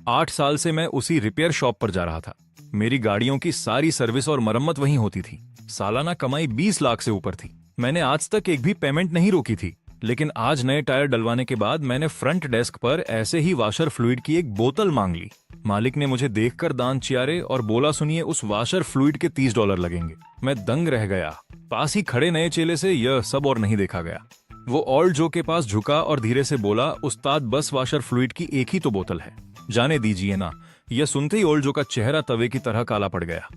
8 साल से मैं उसी रिपेयर शॉप पर जा रहा था। मेरी गाड़ियों की सारी सर्विस और मरम्मत वहीं होती थी। सालाना कमाई 20 लाख से ऊपर थी। मैंने आज तक एक भी पेमेंट नहीं रोकी थी, लेकिन आज नए टायर डलवाने के बाद मैंने फ्रंट डेस्क पर ऐसे ही वाशर फ्लूइड की एक बोतल मांग ली। मालिक ने मुझे देखकर दांत चियारे और बोला, सुनिए, उस वाशर फ्लूइड के $30 लगेंगे। मैं दंग रह गया। पास ही खड़े नए चेले से यह सब और नहीं देखा गया। वो ओल्ड जो के पास झुका और धीरे से बोला, उस्ताद, बस वाशर फ्लूइड की एक ही तो बोतल है, जाने दीजिए ना। यह सुनते ही ओल्ड जो का चेहरा तवे की तरह काला पड़ गया।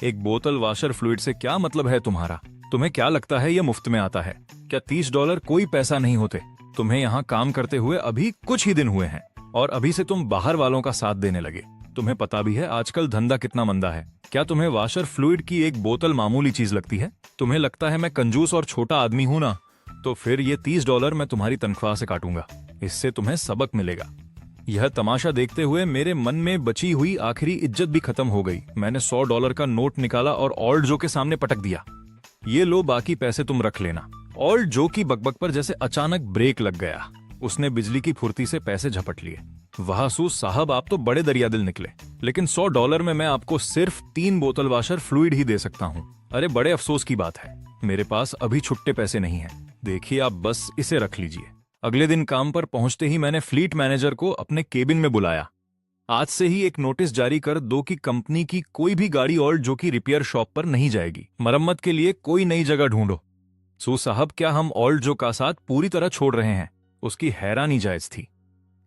एक बोतल वाशर फ्लूइड से क्या मतलब है तुम्हारा? तुम्हें क्या लगता है यह मुफ्त में आता है? क्या $30 कोई पैसा नहीं होते? तुम्हें यहाँ काम करते हुए अभी कुछ ही दिन हुए हैं और अभी से तुम बाहर वालों का साथ देने लगे। तुम्हें पता भी है आजकल धंधा कितना मंदा है। क्या तुम्हें वाशर फ्लूइड की एक बोतल मामूली चीज लगती है? तुम्हें लगता है मैं कंजूस और छोटा आदमी हूं ना? तो फिर ये $30 मैं तुम्हारी तनख्वाह से काटूंगा। इससे तुम्हें सबक मिलेगा। यह तमाशा देखते हुए मेरे मन में बची हुई आखिरी इज्जत भी खत्म हो गई। मैंने $100 का नोट निकाला और ओल्ड जो के सामने पटक दिया। ये लो, बाकी पैसे तुम रख लेना। ओल्ड जो की बकबक पर जैसे अचानक ब्रेक लग गया। उसने बिजली की फुर्ती से पैसे झपट लिए। वाह सूस साहब, आप तो बड़े दरियादिल निकले, लेकिन $100 में मैं आपको सिर्फ 3 बोतल वाशर फ्लूइड ही दे सकता हूँ। अरे बड़े अफसोस की बात है, मेरे पास अभी छुट्टे पैसे नहीं हैं। देखिए, आप बस इसे रख लीजिए। अगले दिन काम पर पहुंचते ही मैंने फ्लीट मैनेजर को अपने केबिन में बुलाया। आज से ही एक नोटिस जारी कर दो कि कंपनी की कोई भी गाड़ी ओल्ड जो की रिपेयर शॉप पर नहीं जाएगी। मरम्मत के लिए कोई नई जगह ढूंढो। सू साहब, क्या हम ओल्ड जो का साथ पूरी तरह छोड़ रहे हैं? उसकी हैरानी जायज थी,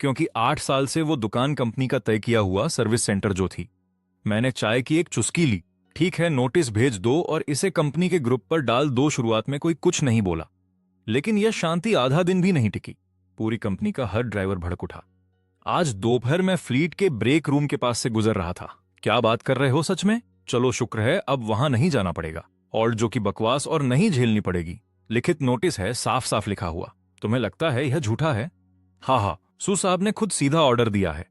क्योंकि 8 साल से वो दुकान कंपनी का तय किया हुआ सर्विस सेंटर जो थी। मैंने चाय की एक चुस्की ली। ठीक है, नोटिस भेज दो और इसे कंपनी के ग्रुप पर डाल दो। शुरुआत में कोई कुछ नहीं बोला, लेकिन यह शांति आधा दिन भी नहीं टिकी। पूरी कंपनी का हर ड्राइवर भड़क उठा। आज दोपहर मैं फ्लीट के ब्रेक रूम के पास से गुजर रहा था। क्या बात कर रहे हो सच में? चलो शुक्र है, अब वहां नहीं जाना पड़ेगा। ओल्ड जो की बकवास और नहीं झेलनी पड़ेगी। लिखित नोटिस है, साफ साफ लिखा हुआ। तुम्हें लगता है यह झूठा है? हाँ हाँ, सू साहब ने खुद सीधा ऑर्डर दिया है।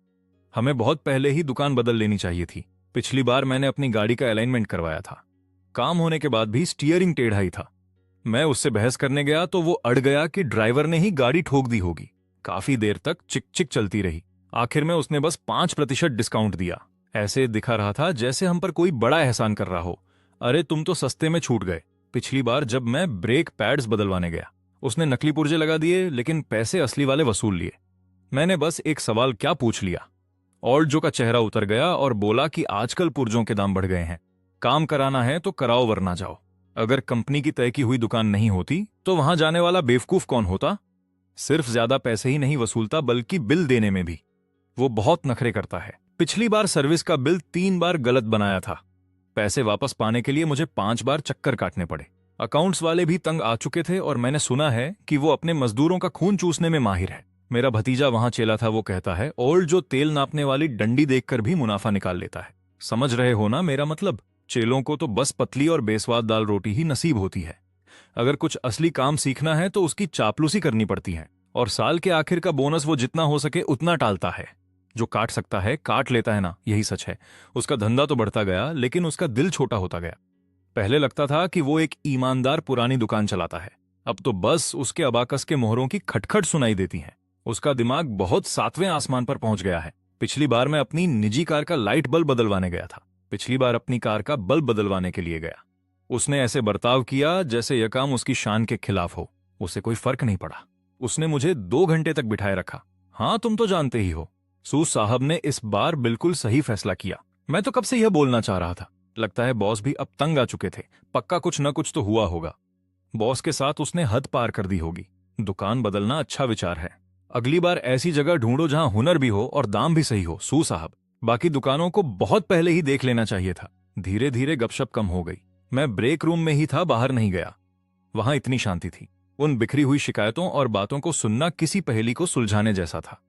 हमें बहुत पहले ही दुकान बदल लेनी चाहिए थी। पिछली बार मैंने अपनी गाड़ी का अलाइनमेंट करवाया था। काम होने के बाद भी स्टीयरिंग टेढ़ा ही था। मैं उससे बहस करने गया तो वो अड़ गया कि ड्राइवर ने ही गाड़ी ठोक दी होगी। काफी देर तक चिक चिक चलती रही। आखिर में उसने बस 5% डिस्काउंट दिया। ऐसे दिखा रहा था जैसे हम पर कोई बड़ा एहसान कर रहा हो। अरे तुम तो सस्ते में छूट गए। पिछली बार जब मैं ब्रेक पैड्स बदलवाने गया, उसने नकली पुर्जे लगा दिए, लेकिन पैसे असली वाले वसूल लिए। मैंने बस एक सवाल क्या पूछ लिया। ओल्ड जो का चेहरा उतर गया और बोला कि आजकल पुर्जों के दाम बढ़ गए हैं। काम कराना है तो कराओ, वरना जाओ। अगर कंपनी की तय की हुई दुकान नहीं होती तो वहां जाने वाला बेवकूफ कौन होता? सिर्फ ज्यादा पैसे ही नहीं वसूलता, बल्कि बिल देने में भी वो बहुत नखरे करता है। पिछली बार सर्विस का बिल 3 बार गलत बनाया था। पैसे वापस पाने के लिए मुझे 5 बार चक्कर काटने पड़े। अकाउंट्स वाले भी तंग आ चुके थे और मैंने सुना है कि वो अपने मजदूरों का खून चूसने में माहिर है। मेरा भतीजा वहां चेला था, वो कहता है ओल्ड जो तेल नापने वाली डंडी देखकर भी मुनाफा निकाल लेता है। समझ रहे हो ना मेरा मतलब? चेलों को तो बस पतली और बेस्वाद दाल रोटी ही नसीब होती है। अगर कुछ असली काम सीखना है तो उसकी चापलूसी करनी पड़ती है, और साल के आखिर का बोनस वो जितना हो सके उतना टालता है। जो काट सकता है काट लेता है ना, यही सच है। उसका धंधा तो बढ़ता गया, लेकिन उसका दिल छोटा होता गया। पहले लगता था कि वो एक ईमानदार पुरानी दुकान चलाता है, अब तो बस उसके अबाकस के मोहरों की खटखट सुनाई देती है। उसका दिमाग बहुत 7वें आसमान पर पहुंच गया है। पिछली बार मैं अपनी निजी कार का लाइट बल्ब बदलवाने गया था। पिछली बार अपनी कार का बल्ब बदलवाने के लिए गया। उसने ऐसे बर्ताव किया जैसे यह काम उसकी शान के खिलाफ हो। उसे कोई फर्क नहीं पड़ा। उसने मुझे 2 घंटे तक बिठाए रखा। हाँ, तुम तो जानते ही हो, सूस साहब ने इस बार बिल्कुल सही फैसला किया। मैं तो कब से यह बोलना चाह रहा था। लगता है बॉस भी अब तंग आ चुके थे। पक्का कुछ न कुछ तो हुआ होगा। बॉस के साथ उसने हद पार कर दी होगी। दुकान बदलना अच्छा विचार है। अगली बार ऐसी जगह ढूंढो जहां हुनर भी हो और दाम भी सही हो, सू साहब। बाकी दुकानों को बहुत पहले ही देख लेना चाहिए था। धीरे धीरे गपशप कम हो गई। मैं ब्रेक रूम में ही था, बाहर नहीं गया। वहां इतनी शांति थी। उन बिखरी हुई शिकायतों और बातों को सुनना किसी पहेली को सुलझाने जैसा था,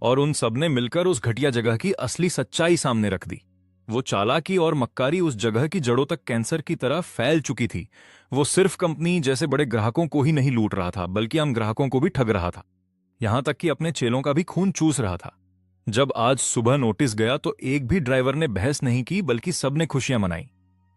और उन सबने मिलकर उस घटिया जगह की असली सच्चाई सामने रख दी। वो चालाकी और मक्कारी उस जगह की जड़ों तक कैंसर की तरह फैल चुकी थी। वो सिर्फ कंपनी जैसे बड़े ग्राहकों को ही नहीं लूट रहा था, बल्कि आम ग्राहकों को भी ठग रहा था। यहां तक कि अपने चेलों का भी खून चूस रहा था। जब आज सुबह नोटिस गया तो एक भी ड्राइवर ने बहस नहीं की, बल्कि सबने खुशियां मनाई।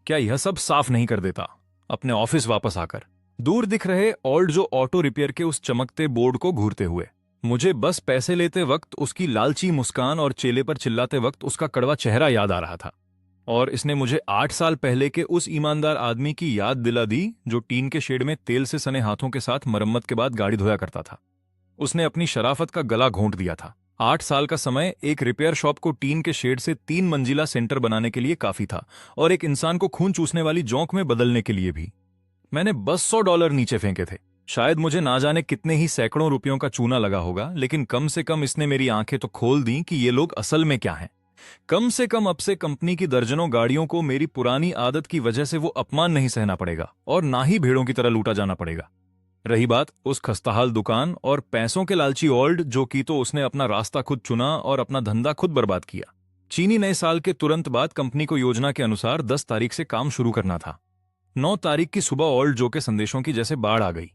क्या यह सब साफ नहीं कर देता? अपने ऑफिस वापस आकर दूर दिख रहे ओल्ड जो ऑटो रिपेयर के उस चमकते बोर्ड को घूरते हुए मुझे बस पैसे लेते वक्त उसकी लालची मुस्कान और चेले पर चिल्लाते वक्त उसका कड़वा चेहरा याद आ रहा था। और इसने मुझे 8 साल पहले के उस ईमानदार आदमी की याद दिला दी जो टीन के शेड में तेल से सने हाथों के साथ मरम्मत के बाद गाड़ी धोया करता था। उसने अपनी शराफत का गला घोंट दिया था। 8 साल का समय एक रिपेयर शॉप को टीन के शेड से 3 मंजिला सेंटर बनाने के लिए काफी था, और एक इंसान को खून चूसने वाली जोंक में बदलने के लिए भी। मैंने बस $100 नीचे फेंके थे। शायद मुझे ना जाने कितने ही सैकड़ों रुपयों का चूना लगा होगा, लेकिन कम से कम इसने मेरी आंखें तो खोल दी कि ये लोग असल में क्या हैं। कम से कम अब से कंपनी की दर्जनों गाड़ियों को मेरी पुरानी आदत की वजह से वो अपमान नहीं सहना पड़ेगा, और ना ही भेड़ों की तरह लूटा जाना पड़ेगा। रही बात उस खस्ताहाल दुकान और पैसों के लालची ओल्ड जो की, तो उसने अपना रास्ता खुद चुना और अपना धंधा खुद बर्बाद किया। चीनी नए साल के तुरंत बाद कंपनी को योजना के अनुसार 10 तारीख से काम शुरू करना था। 9 तारीख की सुबह ओल्ड जो के संदेशों की जैसे बाढ़ आ गई।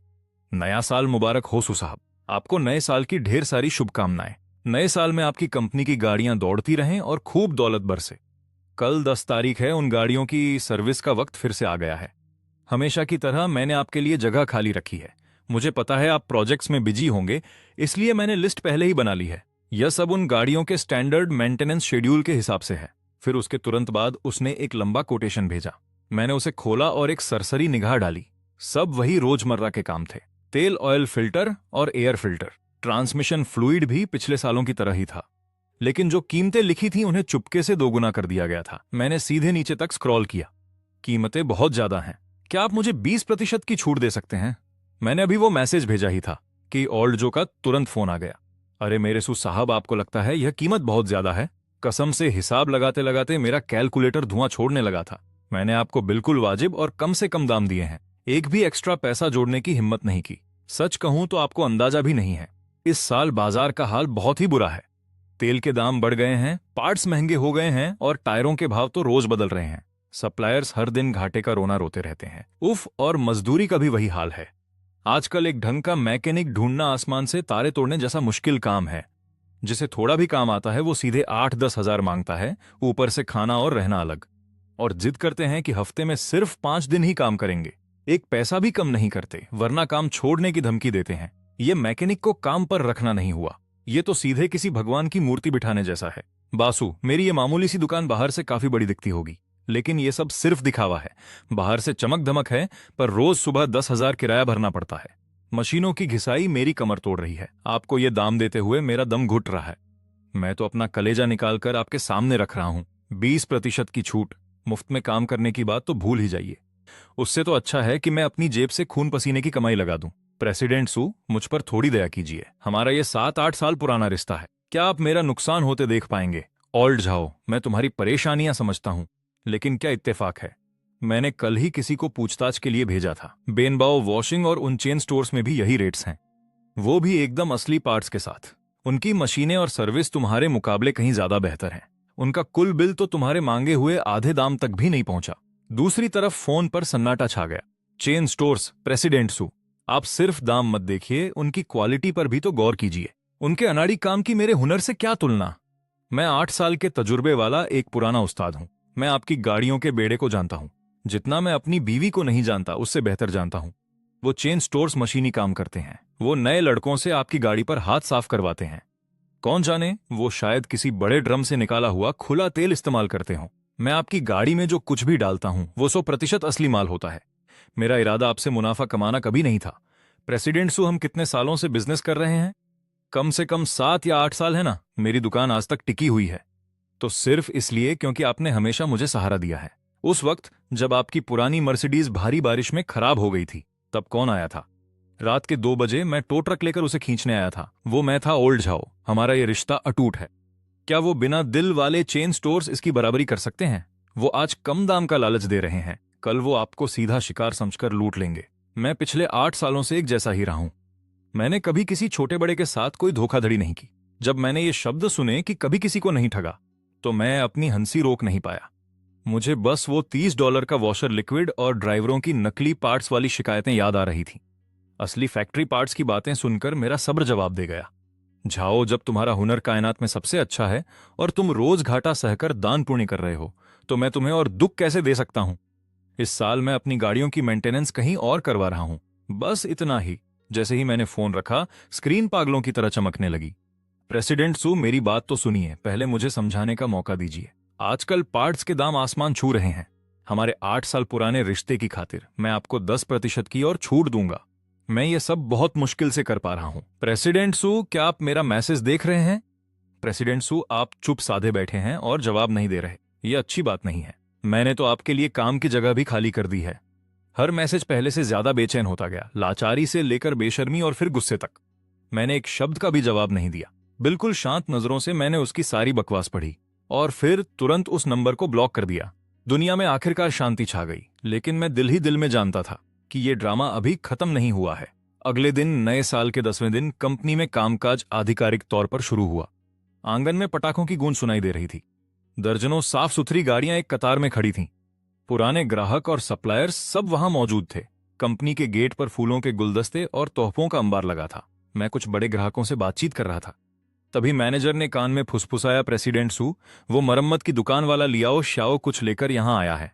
नया साल मुबारक हो साहब, आपको नए साल की ढेर सारी शुभकामनाएं। नए साल में आपकी कंपनी की गाड़ियां दौड़ती रहें और खूब दौलत बरसे। कल 10 तारीख है, उन गाड़ियों की सर्विस का वक्त फिर से आ गया है। हमेशा की तरह मैंने आपके लिए जगह खाली रखी है। मुझे पता है आप प्रोजेक्ट्स में बिजी होंगे, इसलिए मैंने लिस्ट पहले ही बना ली है। यह सब उन गाड़ियों के स्टैंडर्ड मेंटेनेंस शेड्यूल के हिसाब से है। फिर उसके तुरंत बाद उसने एक लंबा कोटेशन भेजा। मैंने उसे खोला और एक सरसरी निगाह डाली। सब वही रोजमर्रा के काम थे। तेल ऑयल फिल्टर और एयर फिल्टर, ट्रांसमिशन फ्लूइड भी पिछले सालों की तरह ही था, लेकिन जो कीमतें लिखी थी उन्हें चुपके से दोगुना कर दिया गया था। मैंने सीधे नीचे तक स्क्रॉल किया। कीमतें बहुत ज्यादा हैं। क्या आप मुझे 20% की छूट दे सकते हैं? मैंने अभी वो मैसेज भेजा ही था कि ओल्ड जो का तुरंत फोन आ गया। अरे मेरे सू साहब, आपको लगता है यह कीमत बहुत ज्यादा है? कसम से हिसाब लगाते लगाते मेरा कैलकुलेटर धुआं छोड़ने लगा था। मैंने आपको बिल्कुल वाजिब और कम से कम दाम दिए हैं। एक भी एक्स्ट्रा पैसा जोड़ने की हिम्मत नहीं की। सच कहूं तो आपको अंदाजा भी नहीं है, इस साल बाजार का हाल बहुत ही बुरा है। तेल के दाम बढ़ गए हैं, पार्ट्स महंगे हो गए हैं, और टायरों के भाव तो रोज बदल रहे हैं। सप्लायर्स हर दिन घाटे का रोना रोते रहते हैं। उफ, और मजदूरी का भी वही हाल है। आजकल एक ढंग का मैकेनिक ढूंढना आसमान से तारे तोड़ने जैसा मुश्किल काम है। जिसे थोड़ा भी काम आता है वो सीधे 8-10 हजार मांगता है, ऊपर से खाना और रहना अलग। और जिद करते हैं कि हफ्ते में सिर्फ 5 दिन ही काम करेंगे। एक पैसा भी कम नहीं करते, वरना काम छोड़ने की धमकी देते हैं। ये मैकेनिक को काम पर रखना नहीं हुआ, ये तो सीधे किसी भगवान की मूर्ति बिठाने जैसा है। बासु, मेरी ये मामूली सी दुकान बाहर से काफी बड़ी दिखती होगी, लेकिन ये सब सिर्फ दिखावा है। बाहर से चमक धमक है, पर रोज सुबह 10,000 किराया भरना पड़ता है। मशीनों की घिसाई मेरी कमर तोड़ रही है। आपको ये दाम देते हुए मेरा दम घुट रहा है। मैं तो अपना कलेजा निकालकर आपके सामने रख रहा हूं। 20% की छूट, मुफ्त में काम करने की बात तो भूल ही जाइए। उससे तो अच्छा है कि मैं अपनी जेब से खून पसीने की कमाई लगा दूं। प्रेसिडेंट सू, मुझ पर थोड़ी दया कीजिए। हमारा ये 7-8 साल पुराना रिश्ता है। क्या आप मेरा नुकसान होते देख पाएंगे? ओल्ड झाओ, मैं तुम्हारी परेशानियां समझता हूं, लेकिन क्या इत्तेफाक है, मैंने कल ही किसी को पूछताछ के लिए भेजा था। बेनबाओ वॉशिंग और उन चेन स्टोर्स में भी यही रेट्स हैं, वो भी एकदम असली पार्ट्स के साथ। उनकी मशीनें और सर्विस तुम्हारे मुकाबले कहीं ज्यादा बेहतर हैं। उनका कुल बिल तो तुम्हारे मांगे हुए आधे दाम तक भी नहीं पहुंचा। दूसरी तरफ फोन पर सन्नाटा छा गया। चेन स्टोर्स, प्रेसिडेंट सू, आप सिर्फ दाम मत देखिए, उनकी क्वालिटी पर भी तो गौर कीजिए। उनके अनाड़ी काम की मेरे हुनर से क्या तुलना। मैं 8 साल के तजुर्बे वाला एक पुराना उस्ताद हूं। मैं आपकी गाड़ियों के बेड़े को जानता हूं, जितना मैं अपनी बीवी को नहीं जानता उससे बेहतर जानता हूं। वो चेन स्टोर्स मशीनी काम करते हैं। वो नए लड़कों से आपकी गाड़ी पर हाथ साफ करवाते हैं। कौन जाने, वो शायद किसी बड़े ड्रम से निकाला हुआ खुला तेल इस्तेमाल करते हों। मैं आपकी गाड़ी में जो कुछ भी डालता हूं वो 100% असली माल होता है। मेरा इरादा आपसे मुनाफा कमाना कभी नहीं था। प्रेसिडेंट सू, हम कितने सालों से बिजनेस कर रहे हैं? कम से कम 7 या 8 साल है ना। मेरी दुकान आज तक टिकी हुई है, तो सिर्फ इसलिए क्योंकि आपने हमेशा मुझे सहारा दिया है। उस वक्त जब आपकी पुरानी मर्सिडीज भारी बारिश में खराब हो गई थी, तब कौन आया था? रात के 2 बजे मैं टो ट्रक लेकर उसे खींचने आया था। वो मैं था, ओल्ड झाओ। हमारा ये रिश्ता अटूट है। क्या वो बिना दिल वाले चेन स्टोर्स इसकी बराबरी कर सकते हैं? वो आज कम दाम का लालच दे रहे हैं, कल वो आपको सीधा शिकार समझकर लूट लेंगे। मैं पिछले 8 सालों से एक जैसा ही रहा हूं। मैंने कभी किसी छोटे बड़े के साथ कोई धोखाधड़ी नहीं की। जब मैंने ये शब्द सुने कि कभी किसी को नहीं ठगा, तो मैं अपनी हंसी रोक नहीं पाया। मुझे बस वो $30 का वॉशर लिक्विड और ड्राइवरों की नकली पार्ट्स वाली शिकायतें याद आ रही थीं। असली फैक्ट्री पार्ट्स की बातें सुनकर मेरा सब्र जवाब दे गया। झाओ, जब तुम्हारा हुनर कायनात में सबसे अच्छा है और तुम रोज घाटा सहकर दान पुण्य कर रहे हो, तो मैं तुम्हें और दुख कैसे दे सकता हूं? इस साल मैं अपनी गाड़ियों की मेंटेनेंस कहीं और करवा रहा हूं, बस इतना ही। जैसे ही मैंने फोन रखा, स्क्रीन पागलों की तरह चमकने लगी। प्रेसिडेंट सू, मेरी बात तो सुनिए, पहले मुझे समझाने का मौका दीजिए। आजकल पार्ट्स के दाम आसमान छू रहे हैं। हमारे 8 साल पुराने रिश्ते की खातिर मैं आपको 10% की और छूट दूंगा। मैं ये सब बहुत मुश्किल से कर पा रहा हूं। प्रेसिडेंट सू, क्या आप मेरा मैसेज देख रहे हैं? प्रेसिडेंट सू, आप चुप साधे बैठे हैं और जवाब नहीं दे रहे। ये अच्छी बात नहीं है। मैंने तो आपके लिए काम की जगह भी खाली कर दी है। हर मैसेज पहले से ज्यादा बेचैन होता गया, लाचारी से लेकर बेशर्मी और फिर गुस्से तक। मैंने एक शब्द का भी जवाब नहीं दिया। बिल्कुल शांत नजरों से मैंने उसकी सारी बकवास पढ़ी और फिर तुरंत उस नंबर को ब्लॉक कर दिया। दुनिया में आखिरकार शांति छा गई, लेकिन मैं दिल ही दिल में जानता था कि ये ड्रामा अभी खत्म नहीं हुआ है। अगले दिन, नए साल के 10वें दिन, कंपनी में कामकाज आधिकारिक तौर पर शुरू हुआ। आंगन में पटाखों की गूंज सुनाई दे रही थी। दर्जनों साफ सुथरी गाड़ियां एक कतार में खड़ी थीं। पुराने ग्राहक और सप्लायर्स सब वहां मौजूद थे। कंपनी के गेट पर फूलों के गुलदस्ते और तोहफों का अंबार लगा था। मैं कुछ बड़े ग्राहकों से बातचीत कर रहा था। तभी मैनेजर ने कान में फुसफुसाया, प्रेसिडेंट सू, वो मरम्मत की दुकान वाला लियाओ श्याओ कुछ लेकर यहां आया है।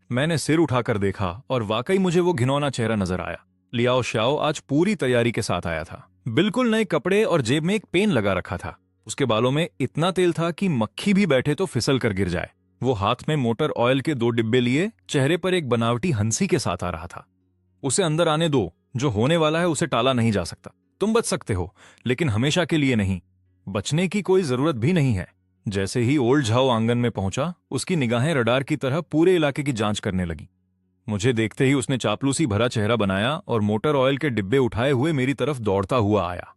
मैंने सिर उठाकर देखा और वाकई मुझे वो घिनौना चेहरा नजर आया। लियाओ श्याओ आज पूरी तैयारी के साथ आया था। बिल्कुल नए कपड़े और जेब में एक पेन लगा रखा था। उसके बालों में इतना तेल था कि मक्खी भी बैठे तो फिसल कर गिर जाए। वो हाथ में मोटर ऑयल के 2 डिब्बे लिए चेहरे पर एक बनावटी हंसी के साथ आ रहा था। उसे अंदर आने दो, जो होने वाला है उसे टाला नहीं जा सकता। तुम बच सकते हो, लेकिन हमेशा के लिए नहीं। बचने की कोई जरूरत भी नहीं है। जैसे ही ओल्ड झाओ आंगन में पहुंचा, उसकी निगाहें रडार की तरह पूरे इलाके की जांच करने लगी। मुझे देखते ही उसने चापलूसी भरा चेहरा बनाया और मोटर ऑयल के डिब्बे उठाए हुए मेरी तरफ दौड़ता हुआ आया।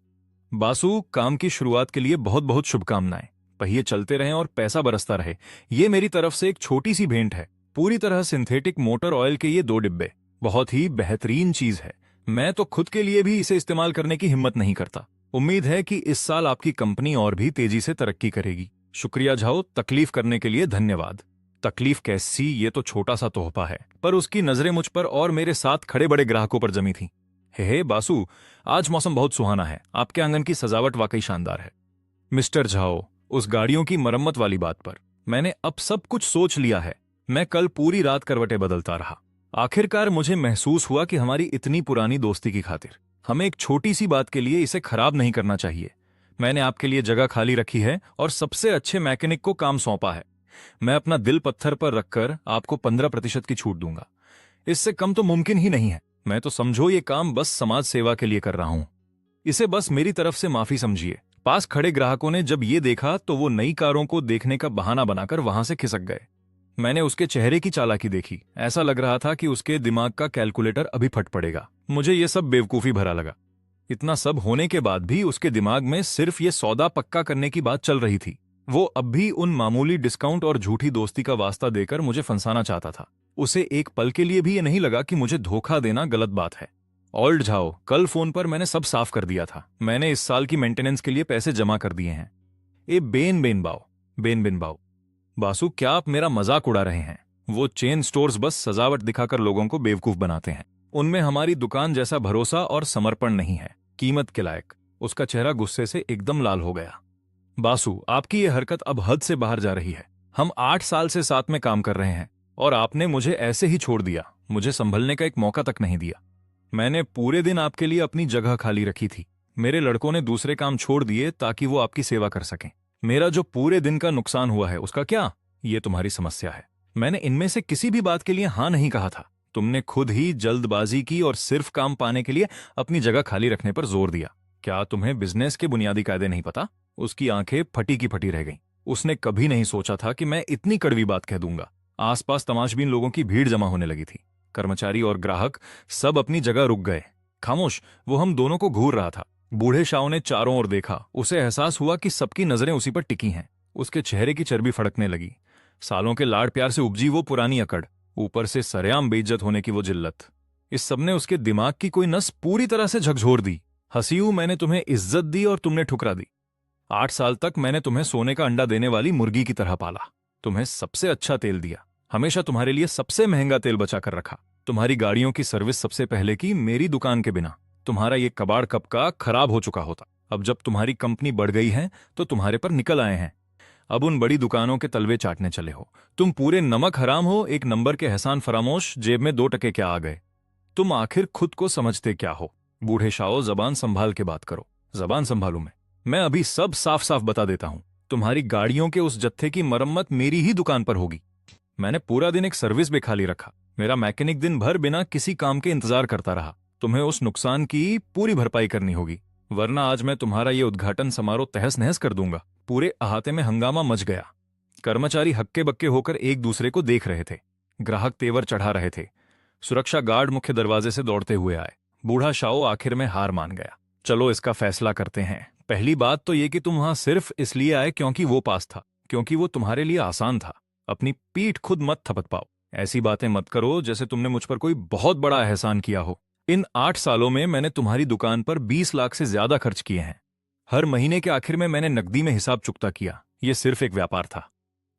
बासु, काम की शुरुआत के लिए बहुत बहुत शुभकामनाएं। पहिए चलते रहें और पैसा बरसता रहे। ये मेरी तरफ से एक छोटी सी भेंट है। पूरी तरह सिंथेटिक मोटर ऑयल के ये 2 डिब्बे बहुत ही बेहतरीन चीज है। मैं तो खुद के लिए भी इसे इस्तेमाल करने की हिम्मत नहीं करता। उम्मीद है कि इस साल आपकी कंपनी और भी तेजी से तरक्की करेगी। शुक्रिया झाओ, तकलीफ करने के लिए धन्यवाद। तकलीफ कैसी, ये तो छोटा सा तोहफा है, पर उसकी नजरें मुझ पर और मेरे साथ खड़े बड़े ग्राहकों पर जमी थीं। हे बासु, आज मौसम बहुत सुहाना है। आपके आंगन की सजावट वाकई शानदार है। मिस्टर झाओ, उस गाड़ियों की मरम्मत वाली बात पर मैंने अब सब कुछ सोच लिया है। मैं कल पूरी रात करवटें बदलता रहा। आखिरकार मुझे महसूस हुआ कि हमारी इतनी पुरानी दोस्ती की खातिर हमें एक छोटी सी बात के लिए इसे खराब नहीं करना चाहिए। मैंने आपके लिए जगह खाली रखी है और सबसे अच्छे मैकेनिक को काम सौंपा है। मैं अपना दिल पत्थर पर रखकर आपको 15% की छूट दूंगा। इससे कम तो मुमकिन ही नहीं है। मैं तो समझो ये काम बस समाज सेवा के लिए कर रहा हूं। इसे बस मेरी तरफ से माफी समझिए। पास खड़े ग्राहकों ने जब ये देखा तो वो नई कारों को देखने का बहाना बनाकर वहां से खिसक गए। मैंने उसके चेहरे की चालाकी देखी। ऐसा लग रहा था कि उसके दिमाग का कैलकुलेटर अभी फट पड़ेगा। मुझे ये सब बेवकूफी भरा लगा। इतना सब होने के बाद भी उसके दिमाग में सिर्फ ये सौदा पक्का करने की बात चल रही थी। वो अब भी उन मामूली डिस्काउंट और झूठी दोस्ती का वास्ता देकर मुझे फंसाना चाहता था। उसे एक पल के लिए भी ये नहीं लगा कि मुझे धोखा देना गलत बात है। ओल्ड झाओ, कल फोन पर मैंने सब साफ कर दिया था। मैंने इस साल की मेंटेनेंस के लिए पैसे जमा कर दिए हैं। ए बेन बेन बाओ, बेन बेन बाओ। बासु, क्या आप मेरा मजाक उड़ा रहे हैं? वो चेन स्टोर्स बस सजावट दिखाकर लोगों को बेवकूफ बनाते हैं। उनमें हमारी दुकान जैसा भरोसा और समर्पण नहीं है, कीमत के लायक। उसका चेहरा गुस्से से एकदम लाल हो गया। बासु, आपकी ये हरकत अब हद से बाहर जा रही है। हम 8 साल से साथ में काम कर रहे हैं और आपने मुझे ऐसे ही छोड़ दिया। मुझे संभलने का एक मौका तक नहीं दिया। मैंने पूरे दिन आपके लिए अपनी जगह खाली रखी थी। मेरे लड़कों ने दूसरे काम छोड़ दिए ताकि वो आपकी सेवा कर सकें। मेरा जो पूरे दिन का नुकसान हुआ है उसका क्या? ये तुम्हारी समस्या है। मैंने इनमें से किसी भी बात के लिए हां नहीं कहा था। तुमने खुद ही जल्दबाजी की और सिर्फ काम पाने के लिए अपनी जगह खाली रखने पर जोर दिया। क्या तुम्हें बिजनेस के बुनियादी कायदे नहीं पता? उसकी आंखें फटी की फटी रह गईं। उसने कभी नहीं सोचा था कि मैं इतनी कड़वी बात कह दूंगा। आसपास तमाशबीन लोगों की भीड़ जमा होने लगी थी। कर्मचारी और ग्राहक सब अपनी जगह रुक गए। खामोश, वो हम दोनों को घूर रहा था। बूढ़े शाह ने चारों ओर देखा। उसे एहसास हुआ कि सबकी नजरें उसी पर टिकी हैं। उसके चेहरे की चर्बी फड़कने लगी। सालों के लाड़ प्यार से उपजी वो पुरानी अकड़, ऊपर से सरेआम बेइज्जत होने की वो जिल्लत। इस सबने उसके दिमाग की कोई नस पूरी तरह से झकझोर दी। हसीऊ, मैंने तुम्हें इज्जत दी और तुमने ठुकरा दी। 8 साल तक मैंने तुम्हें सोने का अंडा देने वाली मुर्गी की तरह पाला। तुम्हें सबसे अच्छा तेल दिया। हमेशा तुम्हारे लिए सबसे महंगा तेल बचा कर रखा। तुम्हारी गाड़ियों की सर्विस सबसे पहले की मेरी दुकान के बिना। तुम्हारा ये कबाड़ कब का खराब हो चुका होता। अब जब तुम्हारी कंपनी बढ़ गई है तो तुम्हारे पर निकल आए हैं। अब उन बड़ी दुकानों के तलवे चाटने चले हो। तुम पूरे नमक हराम हो। एक नंबर के एहसान फरामोश, जेब में 2 टके क्या आ गए। तुम आखिर खुद को समझते क्या हो? बूढ़े शाओ, जबान संभाल के बात करो। जबान संभालू मैं अभी सब साफ साफ बता देता हूं। तुम्हारी गाड़ियों के उस जत्थे की मरम्मत मेरी ही दुकान पर होगी। मैंने पूरा दिन एक सर्विस भी खाली रखा। मेरा मैकेनिक दिन भर बिना किसी काम के इंतजार करता रहा। तुम्हें उस नुकसान की पूरी भरपाई करनी होगी, वरना आज मैं तुम्हारा ये उद्घाटन समारोह तहस नहस कर दूंगा। पूरे अहाते में हंगामा मच गया। कर्मचारी हक्के बक्के होकर एक दूसरे को देख रहे थे। ग्राहक तेवर चढ़ा रहे थे। सुरक्षा गार्ड मुख्य दरवाजे से दौड़ते हुए आए। बूढ़ा शाओ आखिर में हार मान गया। चलो इसका फैसला करते हैं। पहली बात तो ये कि तुम वहां सिर्फ इसलिए आए क्योंकि वो पास था, क्योंकि वो तुम्हारे लिए आसान था। अपनी पीठ खुद मत थपथ पाओ। ऐसी बातें मत करो जैसे तुमने मुझ पर कोई बहुत बड़ा एहसान किया हो। इन 8 सालों में मैंने तुम्हारी दुकान पर 20 लाख से ज्यादा खर्च किए हैं। हर महीने के आखिर में मैंने नकदी में हिसाब चुकता किया। ये सिर्फ एक व्यापार था।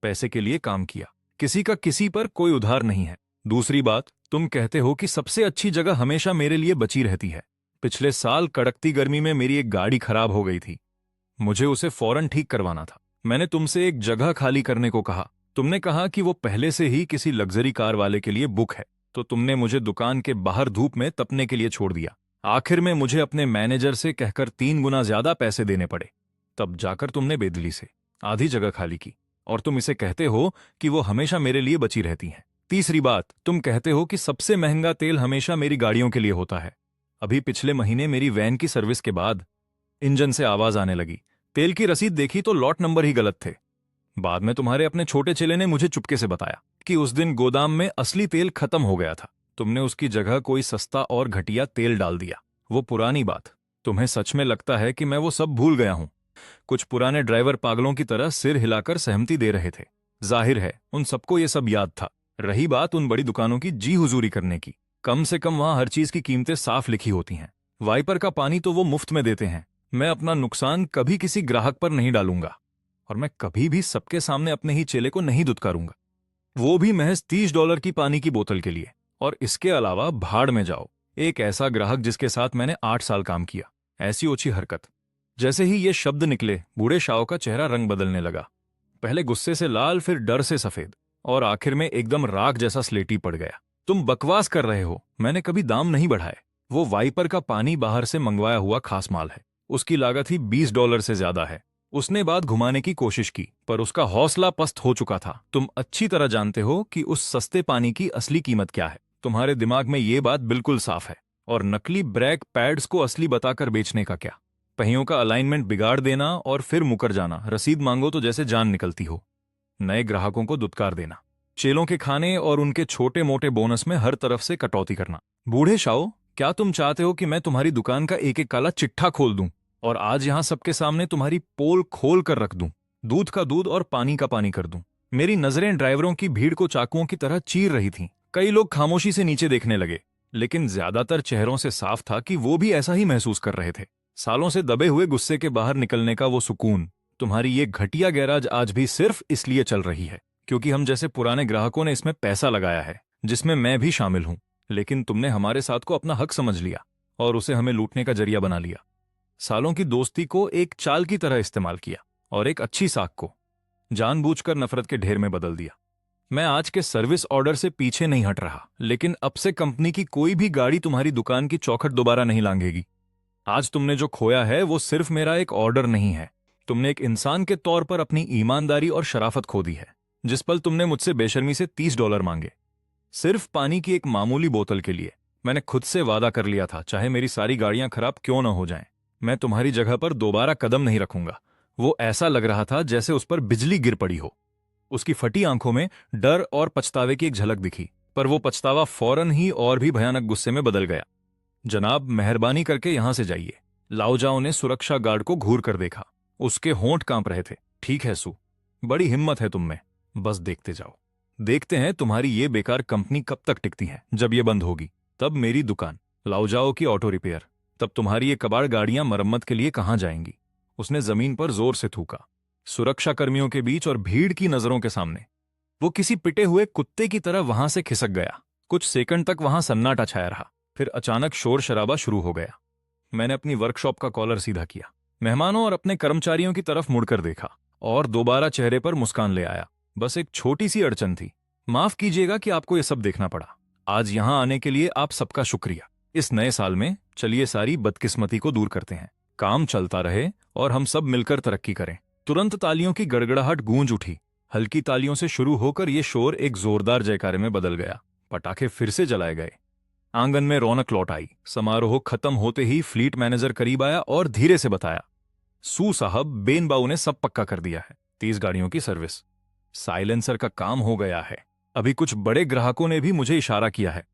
पैसे के लिए काम किया। किसी का किसी पर कोई उधार नहीं है। दूसरी बात, तुम कहते हो कि सबसे अच्छी जगह हमेशा मेरे लिए बची रहती है। पिछले साल कड़कती गर्मी में मेरी एक गाड़ी खराब हो गई थी। मुझे उसे फौरन ठीक करवाना था। मैंने तुमसे एक जगह खाली करने को कहा। तुमने कहा कि वो पहले से ही किसी लग्जरी कार वाले के लिए बुक है, तो तुमने मुझे दुकान के बाहर धूप में तपने के लिए छोड़ दिया। आखिर में मुझे अपने मैनेजर से कहकर 3 गुना ज्यादा पैसे देने पड़े। तब जाकर तुमने बेदली से आधी जगह खाली की, और तुम इसे कहते हो कि वो हमेशा मेरे लिए बची रहती हैं। तीसरी बात, तुम कहते हो कि सबसे महंगा तेल हमेशा मेरी गाड़ियों के लिए होता है। अभी पिछले महीने मेरी वैन की सर्विस के बाद इंजन से आवाज आने लगी। तेल की रसीद देखी तो लॉट नंबर ही गलत थे। बाद में तुम्हारे अपने छोटे चेले ने मुझे चुपके से बताया कि उस दिन गोदाम में असली तेल खत्म हो गया था। तुमने उसकी जगह कोई सस्ता और घटिया तेल डाल दिया। वो पुरानी बात। तुम्हें सच में लगता है कि मैं वो सब भूल गया हूं? कुछ पुराने ड्राइवर पागलों की तरह सिर हिलाकर सहमति दे रहे थे। जाहिर है उन सबको ये सब याद था। रही बात उन बड़ी दुकानों की जी हुजूरी करने की, कम से कम वहां हर चीज की कीमतें साफ लिखी होती हैं। वाइपर का पानी तो वो मुफ्त में देते हैं। मैं अपना नुकसान कभी किसी ग्राहक पर नहीं डालूंगा, और मैं कभी भी सबके सामने अपने ही चेले को नहीं दुत्कारूंगा, वो भी महज $30 की पानी की बोतल के लिए। और इसके अलावा भाड़ में जाओ। एक ऐसा ग्राहक जिसके साथ मैंने 8 साल काम किया, ऐसी ओछी हरकत। जैसे ही ये शब्द निकले, बूढ़े शाओ का चेहरा रंग बदलने लगा। पहले गुस्से से लाल, फिर डर से सफेद, और आखिर में एकदम राख जैसा स्लेटी पड़ गया। तुम बकवास कर रहे हो। मैंने कभी दाम नहीं बढ़ाए। वो वाइपर का पानी बाहर से मंगवाया हुआ खास माल है। उसकी लागत ही $20 से ज्यादा है। उसने बात घुमाने की कोशिश की, पर उसका हौसला पस्त हो चुका था। तुम अच्छी तरह जानते हो कि उस सस्ते पानी की असली कीमत क्या है। तुम्हारे दिमाग में ये बात बिल्कुल साफ है। और नकली ब्रेक पैड्स को असली बताकर बेचने का क्या? पहियों का अलाइनमेंट बिगाड़ देना और फिर मुकर जाना। रसीद मांगो तो जैसे जान निकलती हो। नए ग्राहकों को दुत्कार देना। चेलों के खाने और उनके छोटे मोटे बोनस में हर तरफ से कटौती करना। बूढ़े शाओ, क्या तुम चाहते हो कि मैं तुम्हारी दुकान का एक एक काला चिट्ठा खोल दूं और आज यहां सबके सामने तुम्हारी पोल खोल कर रख दूं, दूध का दूध और पानी का पानी कर दूं? मेरी नजरें ड्राइवरों की भीड़ को चाकुओं की तरह चीर रही थीं। कई लोग खामोशी से नीचे देखने लगे, लेकिन ज्यादातर चेहरों से साफ था कि वो भी ऐसा ही महसूस कर रहे थे। सालों से दबे हुए गुस्से के बाहर निकलने का वो सुकून। तुम्हारी ये घटिया गैराज आज भी सिर्फ इसलिए चल रही है क्योंकि हम जैसे पुराने ग्राहकों ने इसमें पैसा लगाया है, जिसमें मैं भी शामिल हूं। लेकिन तुमने हमारे साथ को अपना हक समझ लिया और उसे हमें लूटने का जरिया बना लिया। सालों की दोस्ती को एक चाल की तरह इस्तेमाल किया और एक अच्छी साख को जानबूझकर नफरत के ढेर में बदल दिया। मैं आज के सर्विस ऑर्डर से पीछे नहीं हट रहा, लेकिन अब से कंपनी की कोई भी गाड़ी तुम्हारी दुकान की चौखट दोबारा नहीं लांघेगी। आज तुमने जो खोया है वो सिर्फ मेरा एक ऑर्डर नहीं है। तुमने एक इंसान के तौर पर अपनी ईमानदारी और शराफत खो दी है। जिस पल तुमने मुझसे बेशर्मी से $30 मांगे, सिर्फ पानी की एक मामूली बोतल के लिए, मैंने खुद से वादा कर लिया था, चाहे मेरी सारी गाड़ियां खराब क्यों न हो जाएं, मैं तुम्हारी जगह पर दोबारा कदम नहीं रखूंगा। वो ऐसा लग रहा था जैसे उस पर बिजली गिर पड़ी हो। उसकी फटी आंखों में डर और पछतावे की एक झलक दिखी, पर वो पछतावा फौरन ही और भी भयानक गुस्से में बदल गया। जनाब, मेहरबानी करके यहां से जाइए। लाओजाओ ने सुरक्षा गार्ड को घूर कर देखा। उसके होंठ कांप रहे थे। ठीक है सू, बड़ी हिम्मत है तुम में। बस देखते जाओ। देखते हैं तुम्हारी ये बेकार कंपनी कब तक टिकती है। जब ये बंद होगी तब मेरी दुकान, लाओजाओ की ऑटो रिपेयर, तब तुम्हारी ये कबाड़ गाड़ियां मरम्मत के लिए कहां जाएंगी? उसने जमीन पर जोर से थूका। सुरक्षा कर्मियों के बीच और भीड़ की नजरों के सामने वो किसी पिटे हुए कुत्ते की तरह वहां से खिसक गया। कुछ सेकंड तक वहां सन्नाटा छाया रहा, फिर अचानक शोर शराबा शुरू हो गया। मैंने अपनी वर्कशॉप का कॉलर सीधा किया, मेहमानों और अपने कर्मचारियों की तरफ मुड़कर देखा और दोबारा चेहरे पर मुस्कान ले आया। बस एक छोटी सी अड़चन थी। माफ कीजिएगा कि आपको यह सब देखना पड़ा। आज यहां आने के लिए आप सबका शुक्रिया। इस नए साल में चलिए सारी बदकिस्मती को दूर करते हैं, काम चलता रहे और हम सब मिलकर तरक्की करें। तुरंत तालियों की गड़गड़ाहट गूंज उठी। हल्की तालियों से शुरू होकर ये शोर एक जोरदार जयकारे में बदल गया। पटाखे फिर से जलाए गए। आंगन में रौनक लौट आई। समारोह खत्म होते ही फ्लीट मैनेजर करीब आया और धीरे से बताया, सू साहब, बेनबाऊ ने सब पक्का कर दिया है। 30 गाड़ियों की सर्विस, साइलेंसर का काम हो गया है। अभी कुछ बड़े ग्राहकों ने भी मुझे इशारा किया है।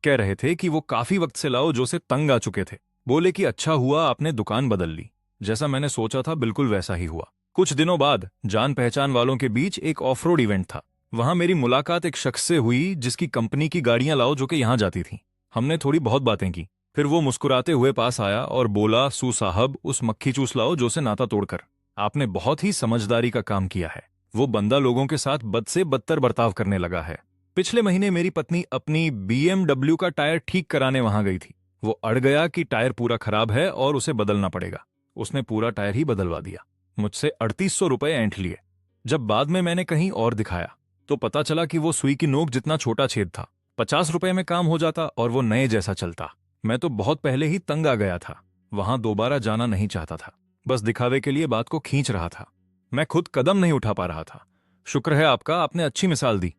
कह रहे थे कि वो काफी वक्त से लाओ जो से तंग आ चुके थे। बोले कि अच्छा हुआ आपने दुकान बदल ली। जैसा मैंने सोचा था बिल्कुल वैसा ही हुआ। कुछ दिनों बाद जान पहचान वालों के बीच एक ऑफ रोड इवेंट था। वहां मेरी मुलाकात एक शख्स से हुई जिसकी कंपनी की गाड़ियां लाओ जो कि यहां जाती थीं। हमने थोड़ी बहुत बातें की। फिर वो मुस्कुराते हुए पास आया और बोला, सू साहब, उस मक्खी चूस लाओ जो से नाता तोड़कर आपने बहुत ही समझदारी का काम किया है। वो बंदा लोगों के साथ बद से बदतर बर्ताव करने लगा है। पिछले महीने मेरी पत्नी अपनी BMW का टायर ठीक कराने वहां गई थी। वो अड़ गया कि टायर पूरा खराब है और उसे बदलना पड़ेगा। उसने पूरा टायर ही बदलवा दिया। मुझसे 3800 रुपए ऐंठ लिए। जब बाद में मैंने कहीं और दिखाया तो पता चला कि वो सुई की नोक जितना छोटा छेद था। 50 रुपए में काम हो जाता और वो नए जैसा चलता। मैं तो बहुत पहले ही तंग आ गया था। वहां दोबारा जाना नहीं चाहता था। बस दिखावे के लिए बात को खींच रहा था। मैं खुद कदम नहीं उठा पा रहा था। शुक्र है आपका, आपने अच्छी मिसाल दी।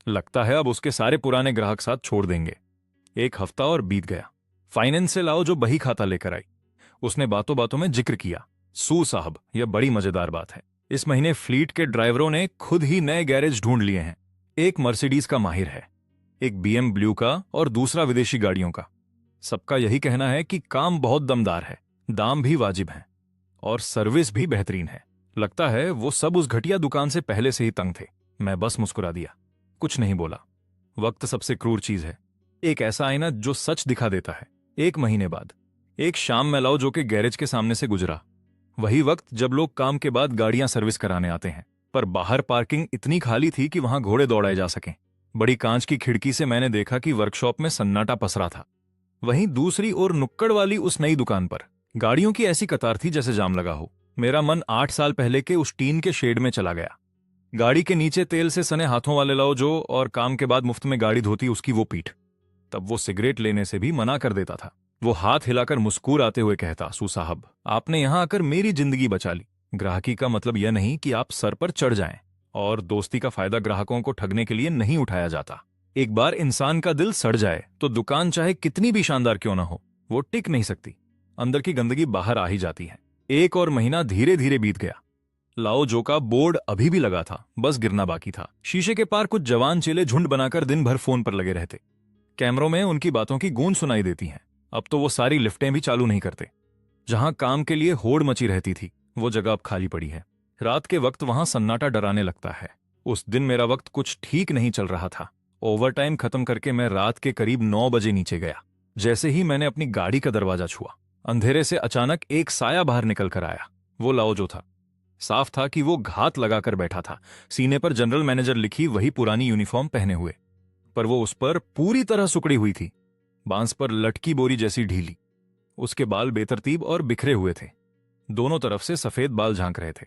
लगता है अब उसके सारे पुराने ग्राहक साथ छोड़ देंगे। एक हफ्ता और बीत गया। फाइनेंस से लाओ जो बही खाता लेकर आई। उसने बातों बातों में जिक्र किया, सू साहब, यह बड़ी मजेदार बात है। इस महीने फ्लीट के ड्राइवरों ने खुद ही नए गैरेज ढूंढ लिए हैं। एक मर्सिडीज का माहिर है, एक BMW का और दूसरा विदेशी गाड़ियों का। सबका यही कहना है कि काम बहुत दमदार है, दाम भी वाजिब हैं और सर्विस भी बेहतरीन है। लगता है वो सब उस घटिया दुकान से पहले से ही तंग थे। मैं बस मुस्कुरा दिया, कुछ नहीं बोला। वक्त सबसे क्रूर चीज है। एक ऐसा आईना जो सच दिखा देता है। 1 महीने बाद एक शाम में लाओ जो कि गैरेज के सामने से गुजरा। वही वक्त जब लोग काम के बाद गाड़ियां सर्विस कराने आते हैं, पर बाहर पार्किंग इतनी खाली थी कि वहां घोड़े दौड़ाए जा सकें। बड़ी कांच की खिड़की से मैंने देखा कि वर्कशॉप में सन्नाटा पसरा था। वहीं दूसरी ओर नुक्कड़ वाली उस नई दुकान पर गाड़ियों की ऐसी कतार थी जैसे जाम लगा हो। मेरा मन 8 साल पहले के उस टीन के शेड में चला गया। गाड़ी के नीचे तेल से सने हाथों वाले लाओ जो और काम के बाद मुफ्त में गाड़ी धोती उसकी वो पीठ। तब वो सिगरेट लेने से भी मना कर देता था। वो हाथ हिलाकर मुस्कुराते हुए कहता, सू साहब, आपने यहां आकर मेरी जिंदगी बचा ली। ग्राहकी का मतलब यह नहीं कि आप सर पर चढ़ जाएं, और दोस्ती का फायदा ग्राहकों को ठगने के लिए नहीं उठाया जाता। एक बार इंसान का दिल सड़ जाए तो दुकान चाहे कितनी भी शानदार क्यों ना हो, वो टिक नहीं सकती। अंदर की गंदगी बाहर आ ही जाती है। 1 और महीना धीरे धीरे बीत गया। लाओ जो का बोर्ड अभी भी लगा था, बस गिरना बाकी था। शीशे के पार कुछ जवान चेले झुंड बनाकर दिन भर फोन पर लगे रहते। कैमरों में उनकी बातों की गूंज सुनाई देती है। अब तो वो सारी लिफ्टें भी चालू नहीं करते। जहां काम के लिए होड़ मची रहती थी वो जगह अब खाली पड़ी है। रात के वक्त वहां सन्नाटा डराने लगता है। उस दिन मेरा वक्त कुछ ठीक नहीं चल रहा था। ओवरटाइम खत्म करके मैं रात के करीब 9 बजे नीचे गया। जैसे ही मैंने अपनी गाड़ी का दरवाजा छुआ, अंधेरे से अचानक एक साया बाहर निकल कर आया। वो लाओ जो था। साफ था कि वो घात लगाकर बैठा था, सीने पर जनरल मैनेजर लिखी वही पुरानी यूनिफॉर्म पहने हुए, पर वो उस पर पूरी तरह सुकड़ी हुई थी, बांस पर लटकी बोरी जैसी ढीली। उसके बाल बेतरतीब और बिखरे हुए थे। दोनों तरफ से सफेद बाल झांक रहे थे।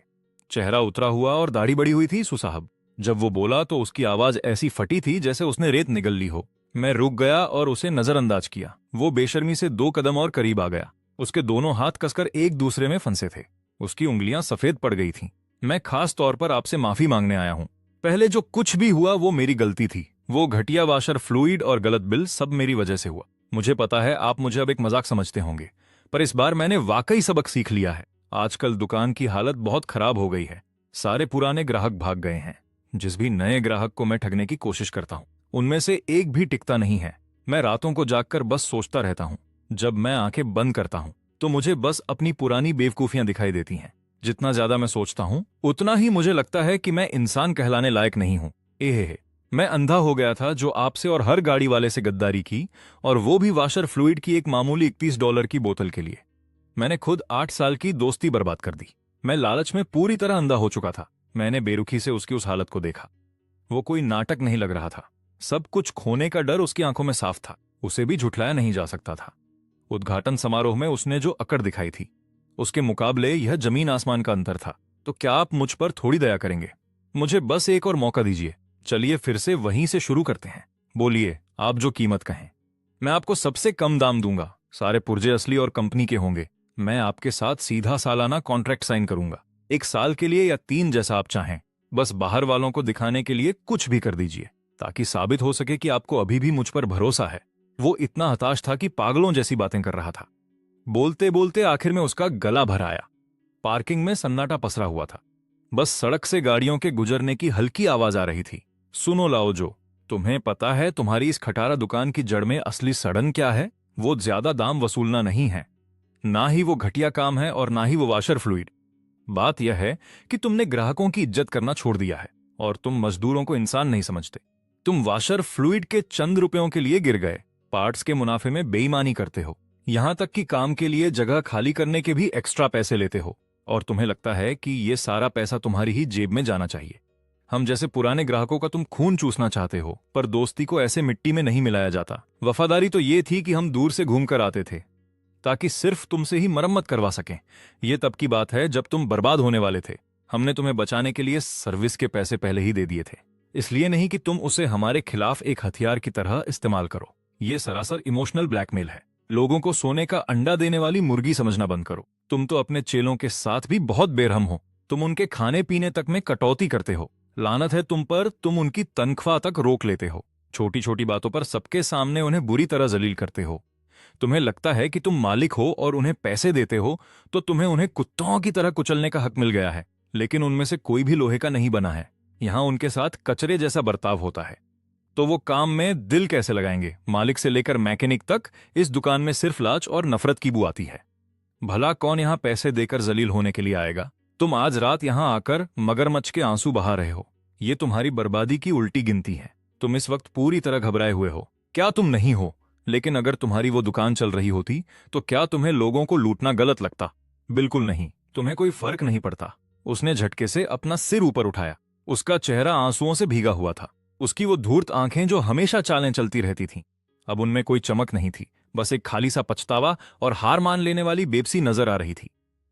चेहरा उतरा हुआ और दाढ़ी बड़ी हुई थी। सुसाहब, जब वो बोला तो उसकी आवाज ऐसी फटी थी जैसे उसने रेत निगल ली हो। मैं रुक गया और उसे नजरअंदाज किया। वो बेशर्मी से 2 कदम और करीब आ गया। उसके दोनों हाथ कसकर एक दूसरे में फंसे थे। उसकी उंगलियां सफेद पड़ गई थीं। मैं खास तौर पर आपसे माफी मांगने आया हूं। पहले जो कुछ भी हुआ वो मेरी गलती थी। वो घटिया वाशर फ्लूइड और गलत बिल सब मेरी वजह से हुआ। मुझे पता है आप मुझे अब एक मजाक समझते होंगे, पर इस बार मैंने वाकई सबक सीख लिया है। आजकल दुकान की हालत बहुत खराब हो गई है। सारे पुराने ग्राहक भाग गए हैं। जिस भी नए ग्राहक को मैं ठगने की कोशिश करता हूं उनमें से एक भी टिकता नहीं है। मैं रातों को जागकर बस सोचता रहता हूं। जब मैं आंखें बंद करता हूं तो मुझे बस अपनी पुरानी बेवकूफियां दिखाई देती हैं। जितना ज्यादा मैं सोचता हूं उतना ही मुझे लगता है कि मैं इंसान कहलाने लायक नहीं हूं। एहे, मैं अंधा हो गया था जो आपसे और हर गाड़ी वाले से गद्दारी की, और वो भी वाशर फ्लूइड की एक मामूली $31 की बोतल के लिए। मैंने खुद 8 साल की दोस्ती बर्बाद कर दी। मैं लालच में पूरी तरह अंधा हो चुका था। मैंने बेरुखी से उसकी उस हालत को देखा। वो कोई नाटक नहीं लग रहा था। सब कुछ खोने का डर उसकी आंखों में साफ था। उसे भी झुठलाया नहीं जा सकता था। उद्घाटन समारोह में उसने जो अकड़ दिखाई थी, उसके मुकाबले यह जमीन आसमान का अंतर था। तो क्या आप मुझ पर थोड़ी दया करेंगे? मुझे बस एक और मौका दीजिए। चलिए फिर से वहीं से शुरू करते हैं। बोलिए, आप जो कीमत कहें। मैं आपको सबसे कम दाम दूंगा। सारे पुर्जे असली और कंपनी के होंगे। मैं आपके साथ सीधा सालाना कॉन्ट्रैक्ट साइन करूंगा, 1 साल के लिए या 3, जैसा आप चाहें। बस बाहर वालों को दिखाने के लिए कुछ भी कर दीजिए, ताकि साबित हो सके कि आपको अभी भी मुझ पर भरोसा है। वो इतना हताश था कि पागलों जैसी बातें कर रहा था। बोलते बोलते आखिर में उसका गला भर आया। पार्किंग में सन्नाटा पसरा हुआ था। बस सड़क से गाड़ियों के गुजरने की हल्की आवाज आ रही थी। सुनो लाओजो, तुम्हें पता है तुम्हारी इस खटारा दुकान की जड़ में असली सड़न क्या है? वो ज्यादा दाम वसूलना नहीं है, ना ही वो घटिया काम है, और ना ही वो वाशर फ्लूइड। बात यह है कि तुमने ग्राहकों की इज्जत करना छोड़ दिया है, और तुम मजदूरों को इंसान नहीं समझते। तुम वाशर फ्लूइड के चंद रुपयों के लिए गिर गए, पार्ट्स के मुनाफे में बेईमानी करते हो, यहां तक कि काम के लिए जगह खाली करने के भी एक्स्ट्रा पैसे लेते हो, और तुम्हें लगता है कि ये सारा पैसा तुम्हारी ही जेब में जाना चाहिए। हम जैसे पुराने ग्राहकों का तुम खून चूसना चाहते हो, पर दोस्ती को ऐसे मिट्टी में नहीं मिलाया जाता। वफादारी तो ये थी कि हम दूर से घूम कर आते थे, ताकि सिर्फ तुमसे ही मरम्मत करवा सकें। यह तब की बात है जब तुम बर्बाद होने वाले थे। हमने तुम्हें बचाने के लिए सर्विस के पैसे पहले ही दे दिए थे, इसलिए नहीं कि तुम उसे हमारे खिलाफ एक हथियार की तरह इस्तेमाल करो। यह सरासर इमोशनल ब्लैकमेल है। लोगों को सोने का अंडा देने वाली मुर्गी समझना बंद करो। तुम तो अपने चेलों के साथ भी बहुत बेरहम हो। तुम उनके खाने पीने तक में कटौती करते हो। लानत है तुम पर, तुम उनकी तनख्वाह तक रोक लेते हो। छोटी छोटी बातों पर सबके सामने उन्हें बुरी तरह जलील करते हो। तुम्हें लगता है कि तुम मालिक हो और उन्हें पैसे देते हो, तो तुम्हें उन्हें कुत्तों की तरह कुचलने का हक मिल गया है। लेकिन उनमें से कोई भी लोहे का नहीं बना है। यहां उनके साथ कचरे जैसा बर्ताव होता है। तो वो काम में दिल कैसे लगाएंगे? मालिक से लेकर मैकेनिक तक इस दुकान में सिर्फ लाच और नफरत की बू आती है। भला कौन यहां पैसे देकर जलील होने के लिए आएगा? तुम आज रात यहां आकर मगरमच्छ के आंसू बहा रहे हो। ये तुम्हारी बर्बादी की उल्टी गिनती है। तुम इस वक्त पूरी तरह घबराए हुए हो। क्या तुम नहीं हो? लेकिन अगर तुम्हारी वो दुकान चल रही होती, तो क्या तुम्हें लोगों को लूटना गलत लगता? बिल्कुल नहीं। तुम्हें कोई फर्क नहीं पड़ता। उसने झटके से अपना सिर ऊपर उठाया। उसका चेहरा आंसुओं से भीगा हुआ था। उसकी वो धूर्त आंखें जो हमेशा चालें चलती रहती थीं, अब उनमें कोई चमक नहीं थी। बस एक खाली सा पछतावा और हार मान लेने वाली बेबसी नजर आ रही थी।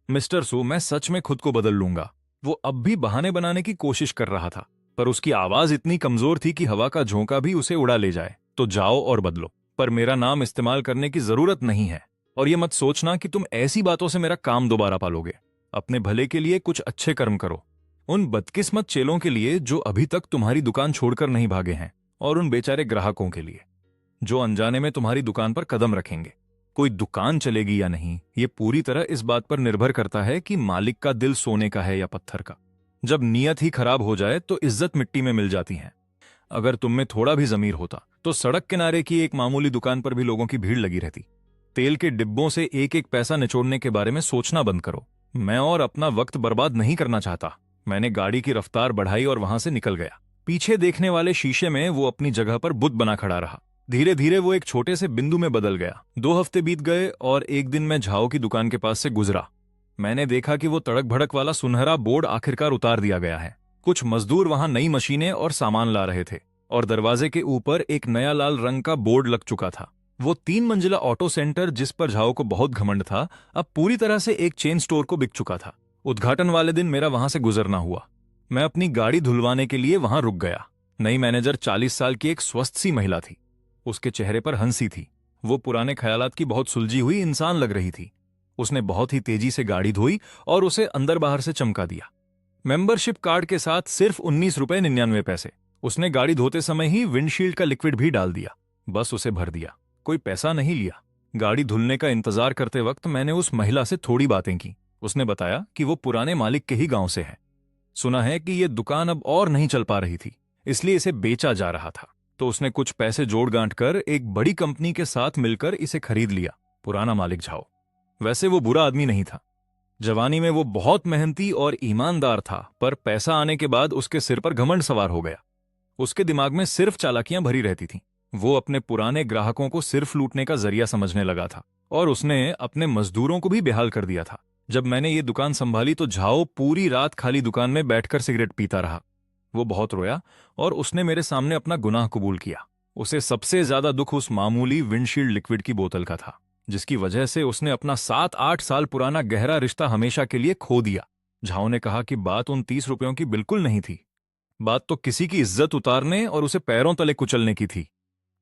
मिस्टर सू, मैं सच में खुद को बदल लूंगा। वो अब भी बहाने बनाने की कोशिश कर रहा था, पर उसकी आवाज इतनी कमजोर थी कि हवा का झोंका भी उसे उड़ा ले जाए। तो जाओ और बदलो, पर मेरा नाम इस्तेमाल करने की जरूरत नहीं है। और ये मत सोचना कि तुम ऐसी बातों से मेरा काम दोबारा पालोगे। अपने भले के लिए कुछ अच्छे कर्म करो। उन बदकिस्मत चेलों के लिए जो अभी तक तुम्हारी दुकान छोड़कर नहीं भागे हैं, और उन बेचारे ग्राहकों के लिए जो अनजाने में तुम्हारी दुकान पर कदम रखेंगे। कोई दुकान चलेगी या नहीं, ये पूरी तरह इस बात पर निर्भर करता है कि मालिक का दिल सोने का है या पत्थर का। जब नीयत ही खराब हो जाए तो इज्जत मिट्टी में मिल जाती है। अगर तुम में थोड़ा भी जमीर होता तो सड़क किनारे की एक मामूली दुकान पर भी लोगों की भीड़ लगी रहती। तेल के डिब्बों से एक एक पैसा निचोड़ने के बारे में सोचना बंद करो। मैं और अपना वक्त बर्बाद नहीं करना चाहता। मैंने गाड़ी की रफ्तार बढ़ाई और वहां से निकल गया। पीछे देखने वाले शीशे में वो अपनी जगह पर बुत बना खड़ा रहा। धीरे धीरे वो एक छोटे से बिंदु में बदल गया। 2 हफ्ते बीत गए और एक दिन मैं झाओ की दुकान के पास से गुजरा। मैंने देखा कि वो तड़क भड़क वाला सुनहरा बोर्ड आखिरकार उतार दिया गया है। कुछ मजदूर वहां नई मशीनें और सामान ला रहे थे, और दरवाजे के ऊपर एक नया लाल रंग का बोर्ड लग चुका था। वो 3 मंजिला ऑटो सेंटर, जिस पर झाओ को बहुत घमंड था, अब पूरी तरह से एक चेन स्टोर को बिक चुका था। उद्घाटन वाले दिन मेरा वहां से गुजरना हुआ। मैं अपनी गाड़ी धुलवाने के लिए वहां रुक गया। नई मैनेजर 40 साल की एक स्वस्थ सी महिला थी। उसके चेहरे पर हंसी थी। वो पुराने ख्यालात की बहुत सुलझी हुई इंसान लग रही थी। उसने बहुत ही तेजी से गाड़ी धोई और उसे अंदर बाहर से चमका दिया। मेंबरशिप कार्ड के साथ सिर्फ 19 रुपए 99 पैसे। उसने गाड़ी धोते समय ही विंडशील्ड का लिक्विड भी डाल दिया। बस उसे भर दिया, कोई पैसा नहीं लिया। गाड़ी धुलने का इंतजार करते वक्त मैंने उस महिला से थोड़ी बातें की। उसने बताया कि वो पुराने मालिक के ही गांव से है। सुना है कि ये दुकान अब और नहीं चल पा रही थी, इसलिए इसे बेचा जा रहा था। तो उसने कुछ पैसे जोड़ गांठ कर एक बड़ी कंपनी के साथ मिलकर इसे खरीद लिया। पुराना मालिक झाओ वैसे वो बुरा आदमी नहीं था। जवानी में वो बहुत मेहनती और ईमानदार था, पर पैसा आने के बाद उसके सिर पर घमंड सवार हो गया। उसके दिमाग में सिर्फ चालाकियां भरी रहती थीं। वो अपने पुराने ग्राहकों को सिर्फ लूटने का जरिया समझने लगा था, और उसने अपने मजदूरों को भी बेहाल कर दिया था। जब मैंने ये दुकान संभाली तो झाओ पूरी रात खाली दुकान में बैठकर सिगरेट पीता रहा। वो बहुत रोया और उसने मेरे सामने अपना गुनाह कबूल किया। उसे सबसे ज्यादा दुख उस मामूली विंडशील्ड लिक्विड की बोतल का था, जिसकी वजह से उसने अपना 7-8 साल पुराना गहरा रिश्ता हमेशा के लिए खो दिया। झाओ ने कहा कि बात उन 30 रुपयों की बिल्कुल नहीं थी। बात तो किसी की इज्जत उतारने और उसे पैरों तले कुचलने की थी।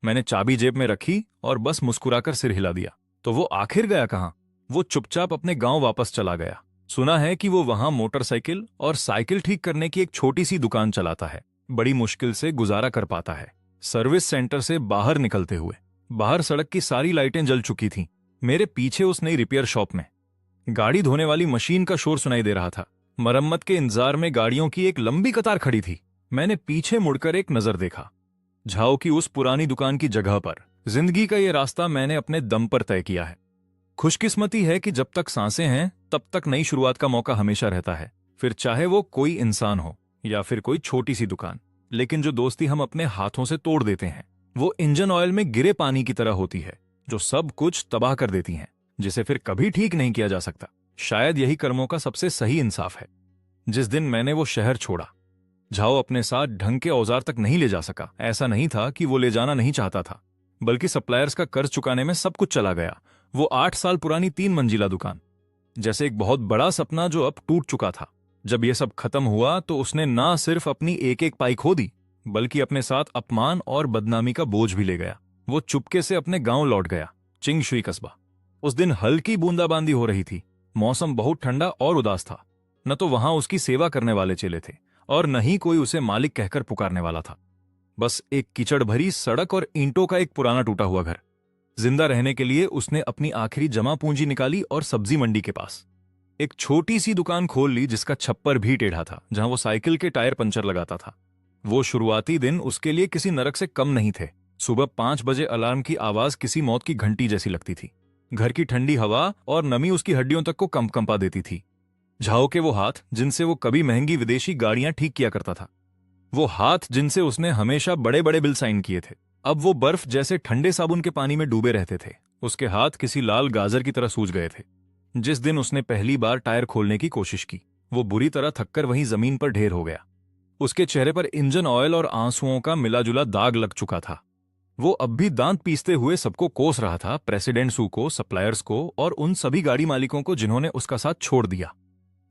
मैंने चाबी जेब में रखी और बस मुस्कुराकर सिर हिला दिया। तो वो आखिर गया कहाँ? वो चुपचाप अपने गांव वापस चला गया। सुना है कि वो वहां मोटरसाइकिल और साइकिल ठीक करने की एक छोटी सी दुकान चलाता है। बड़ी मुश्किल से गुजारा कर पाता है। सर्विस सेंटर से बाहर निकलते हुए बाहर सड़क की सारी लाइटें जल चुकी थीं। मेरे पीछे उस नई रिपेयर शॉप में गाड़ी धोने वाली मशीन का शोर सुनाई दे रहा था। मरम्मत के इंतजार में गाड़ियों की एक लंबी कतार खड़ी थी। मैंने पीछे मुड़कर एक नजर देखा। झाओ की उस पुरानी दुकान की जगह पर। जिंदगी का ये रास्ता मैंने अपने दम पर तय किया है। खुशकिस्मती है कि जब तक सांसें हैं तब तक नई शुरुआत का मौका हमेशा रहता है, फिर चाहे वो कोई इंसान हो या फिर कोई छोटी सी दुकान। लेकिन जो दोस्ती हम अपने हाथों से तोड़ देते हैं वो इंजन ऑयल में गिरे पानी की तरह होती है, जो सब कुछ तबाह कर देती हैं, जिसे फिर कभी ठीक नहीं किया जा सकता। शायद यही कर्मों का सबसे सही इंसाफ है। जिस दिन मैंने वो शहर छोड़ा, झाओ अपने साथ ढंग के औजार तक नहीं ले जा सका। ऐसा नहीं था कि वो ले जाना नहीं चाहता था, बल्कि सप्लायर्स का कर्ज चुकाने में सब कुछ चला गया। वो 8 साल पुरानी 3 मंजिला दुकान, जैसे एक बहुत बड़ा सपना जो अब टूट चुका था। जब ये सब खत्म हुआ तो उसने ना सिर्फ अपनी एक एक पाई खो दी, बल्कि अपने साथ अपमान और बदनामी का बोझ भी ले गया। वो चुपके से अपने गांव लौट गया, चिंगशुई कस्बा। उस दिन हल्की बूंदाबांदी हो रही थी। मौसम बहुत ठंडा और उदास था। न तो वहां उसकी सेवा करने वाले चेले थे और न ही कोई उसे मालिक कहकर पुकारने वाला था। बस एक कीचड़ भरी सड़क और ईंटों का एक पुराना टूटा हुआ घर। जिंदा रहने के लिए उसने अपनी आखिरी जमा पूंजी निकाली और सब्जी मंडी के पास एक छोटी सी दुकान खोल ली, जिसका छप्पर भी टेढ़ा था, जहां वो साइकिल के टायर पंचर लगाता था। वो शुरुआती दिन उसके लिए किसी नरक से कम नहीं थे। सुबह 5 बजे अलार्म की आवाज किसी मौत की घंटी जैसी लगती थी। घर की ठंडी हवा और नमी उसकी हड्डियों तक को कंपा देती थी। झाओ के वो हाथ जिनसे वो कभी महंगी विदेशी गाड़ियां ठीक किया करता था, वो हाथ जिनसे उसने हमेशा बड़े बड़े बिल साइन किए थे, अब वो बर्फ जैसे ठंडे साबुन के पानी में डूबे रहते थे। उसके हाथ किसी लाल गाजर की तरह सूज गए थे। जिस दिन उसने पहली बार टायर खोलने की कोशिश की, वो बुरी तरह थककर वहीं जमीन पर ढेर हो गया। उसके चेहरे पर इंजन ऑयल और आंसुओं का मिलाजुला दाग लग चुका था। वो अब भी दांत पीसते हुए सबको कोस रहा था, प्रेसिडेंट सू को, सप्लायर्स को और उन सभी गाड़ी मालिकों को जिन्होंने उसका साथ छोड़ दिया।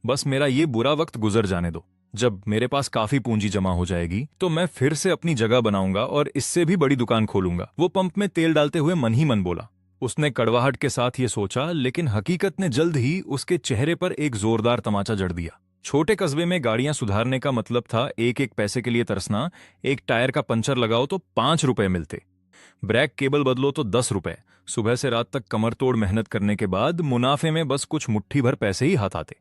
बस मेरा ये बुरा वक्त गुजर जाने दो। जब मेरे पास काफी पूंजी जमा हो जाएगी तो मैं फिर से अपनी जगह बनाऊंगा और इससे भी बड़ी दुकान खोलूंगा। वो पंप में तेल डालते हुए मन ही मन बोला। उसने कड़वाहट के साथ ये सोचा, लेकिन हकीकत ने जल्द ही उसके चेहरे पर एक जोरदार तमाचा जड़ दिया। छोटे कस्बे में गाड़ियां सुधारने का मतलब था एक एक पैसे के लिए तरसना। एक टायर का पंचर लगाओ तो 5 रुपए मिलते, ब्रेक केबल बदलो तो 10 रुपए। सुबह से रात तक कमर तोड़ मेहनत करने के बाद मुनाफे में बस कुछ मुट्ठी भर पैसे ही हाथ आते।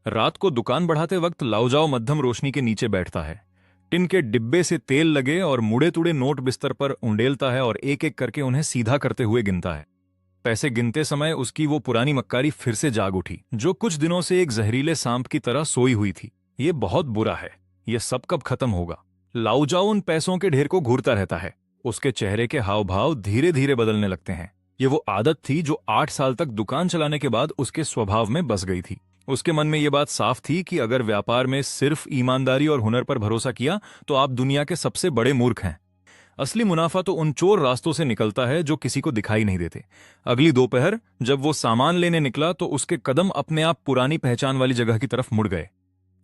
रात को दुकान बढ़ाते वक्त लाउजाओ मध्यम रोशनी के नीचे बैठता है। टिन के डिब्बे से तेल लगे और मुड़े तुड़े नोट बिस्तर पर उंडेलता है और एक एक करके उन्हें सीधा करते हुए गिनता है। पैसे गिनते समय उसकी वो पुरानी मक्कारी फिर से जाग उठी, जो कुछ दिनों से एक जहरीले सांप की तरह सोई हुई थी। ये बहुत बुरा है, ये सब कब खत्म होगा? लाउजाओ उन पैसों के ढेर को घूरता रहता है। उसके चेहरे के हाव भाव धीरे धीरे बदलने लगते हैं। ये वो आदत थी जो 8 साल तक दुकान चलाने के बाद उसके स्वभाव में बस गई थी। उसके मन में यह बात साफ थी कि अगर व्यापार में सिर्फ ईमानदारी और हुनर पर भरोसा किया तो आप दुनिया के सबसे बड़े मूर्ख हैं। असली मुनाफा तो उन चोर रास्तों से निकलता है जो किसी को दिखाई नहीं देते। अगली दोपहर जब वो सामान लेने निकला तो उसके कदम अपने आप पुरानी पहचान वाली जगह की तरफ मुड़ गए।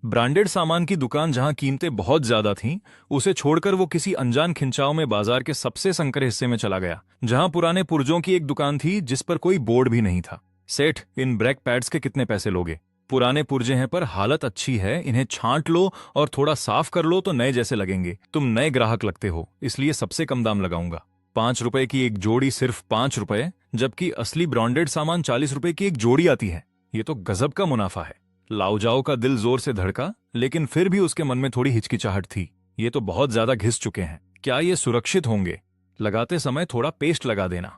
ब्रांडेड सामान की दुकान जहां कीमतें बहुत ज्यादा थीं, उसे छोड़कर वो किसी अनजान खिंचाव में बाजार के सबसे संकर हिस्से में चला गया, जहां पुराने पुर्जों की एक दुकान थी जिस पर कोई बोर्ड भी नहीं था। सेठ, इन ब्रेक पैड्स के कितने पैसे लोगे? पुराने पुर्जे हैं पर हालत अच्छी है, इन्हें छांट लो और थोड़ा साफ कर लो तो नए जैसे लगेंगे। तुम नए ग्राहक लगते हो, इसलिए सबसे कम दाम लगाऊंगा। 5 रुपए की एक जोड़ी सिर्फ 5 रुपए, जबकि असली ब्रांडेड सामान 40 रुपए की एक जोड़ी आती है। ये तो गजब का मुनाफा है। लाउजाओ का दिल जोर से धड़का, लेकिन फिर भी उसके मन में थोड़ी हिचकिचाहट थी। ये तो बहुत ज्यादा घिस चुके हैं, क्या ये सुरक्षित होंगे? लगाते समय थोड़ा पेस्ट लगा देना,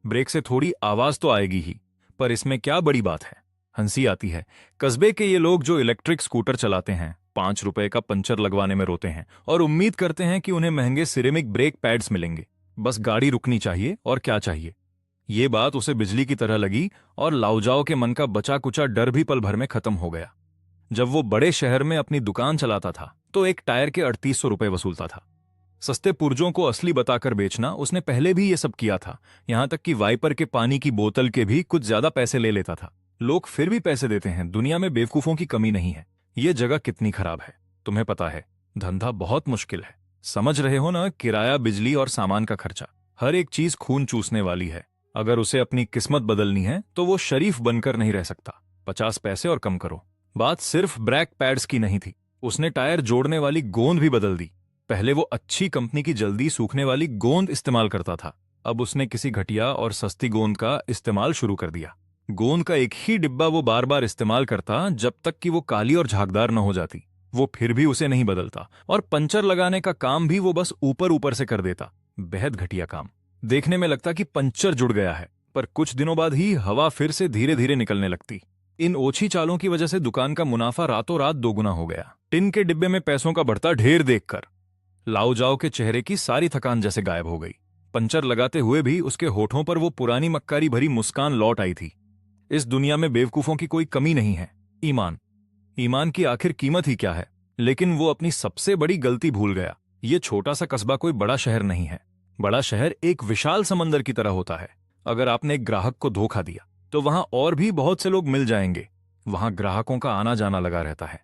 ब्रेक से थोड़ी आवाज तो आएगी ही, पर इसमें क्या बड़ी बात है? हंसी आती है। कस्बे के ये लोग जो इलेक्ट्रिक स्कूटर चलाते हैं, 5 रुपए का पंचर लगवाने में रोते हैं और उम्मीद करते हैं कि उन्हें महंगे सिरेमिक ब्रेक पैड्स मिलेंगे। बस गाड़ी रुकनी चाहिए और क्या चाहिए। ये बात उसे बिजली की तरह लगी और लाउजाओ के मन का बचा कुचा डर भी पल भर में खत्म हो गया। जब वो बड़े शहर में अपनी दुकान चलाता था तो एक टायर के 3800 रुपए वसूलता था। सस्ते पुर्जों को असली बताकर बेचना उसने पहले भी ये सब किया था, यहां तक कि वाइपर के पानी की बोतल के भी कुछ ज्यादा पैसे ले लेता था। लोग फिर भी पैसे देते हैं। दुनिया में बेवकूफों की कमी नहीं है। ये जगह कितनी खराब है तुम्हें पता है। धंधा बहुत मुश्किल है, समझ रहे हो ना? किराया, बिजली और सामान का खर्चा, हर एक चीज खून चूसने वाली है। अगर उसे अपनी किस्मत बदलनी है तो वो शरीफ बनकर नहीं रह सकता। 50 पैसे और कम करो। बात सिर्फ ब्रेक पैड्स की नहीं थी, उसने टायर जोड़ने वाली गोंद भी बदल दी। पहले वो अच्छी कंपनी की जल्दी सूखने वाली गोंद इस्तेमाल करता था, अब उसने किसी घटिया और सस्ती गोंद का इस्तेमाल शुरू कर दिया। गोंद का एक ही डिब्बा वो बार बार इस्तेमाल करता जब तक कि वो काली और झागदार न हो जाती। वो फिर भी उसे नहीं बदलता, और पंचर लगाने का काम भी वो बस ऊपर ऊपर से कर देता। बेहद घटिया काम। देखने में लगता कि पंचर जुड़ गया है, पर कुछ दिनों बाद ही हवा फिर से धीरे धीरे निकलने लगती। इन ओछी चालों की वजह से दुकान का मुनाफा रातों रात दोगुना हो गया। टिन के डिब्बे में पैसों का बढ़ता ढेर देखकर लाओ जाओ के चेहरे की सारी थकान जैसे गायब हो गई। पंचर लगाते हुए भी उसके होठों पर वो पुरानी मक्कारी भरी मुस्कान लौट आई थी। इस दुनिया में बेवकूफों की कोई कमी नहीं है। ईमान की आखिर कीमत ही क्या है? लेकिन वो अपनी सबसे बड़ी गलती भूल गया। ये छोटा सा कस्बा कोई बड़ा शहर नहीं है। बड़ा शहर एक विशाल समंदर की तरह होता है। अगर आपने एक ग्राहक को धोखा दिया तो वहां और भी बहुत से लोग मिल जाएंगे। वहां ग्राहकों का आना जाना लगा रहता है।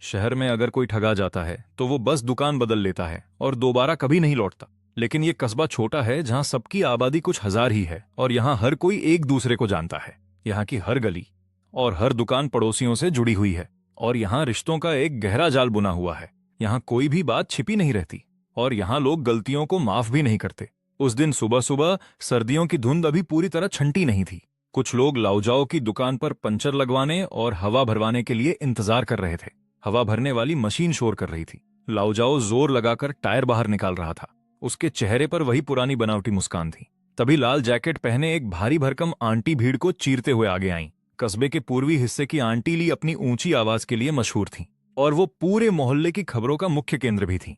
शहर में अगर कोई ठगा जाता है तो वो बस दुकान बदल लेता है और दोबारा कभी नहीं लौटता। लेकिन ये कस्बा छोटा है जहां सबकी आबादी कुछ हजार ही है, और यहां हर कोई एक दूसरे को जानता है। यहाँ की हर गली और हर दुकान पड़ोसियों से जुड़ी हुई है, और यहाँ रिश्तों का एक गहरा जाल बुना हुआ है। यहाँ कोई भी बात छिपी नहीं रहती, और यहाँ लोग गलतियों को माफ भी नहीं करते। उस दिन सुबह सुबह सर्दियों की धुंध अभी पूरी तरह छंटी नहीं थी। कुछ लोग लाओजाओ की दुकान पर पंचर लगवाने और हवा भरवाने के लिए इंतजार कर रहे थे। हवा भरने वाली मशीन शोर कर रही थी। लाओजाओ जोर लगाकर टायर बाहर निकाल रहा था। उसके चेहरे पर वही पुरानी बनावटी मुस्कान थी। तभी लाल जैकेट पहने एक भारी भरकम आंटी भीड़ को चीरते हुए आगे आईं। कस्बे के पूर्वी हिस्से की आंटी ली अपनी ऊंची आवाज के लिए मशहूर थी, और वो पूरे मोहल्ले की खबरों का मुख्य केंद्र भी थी।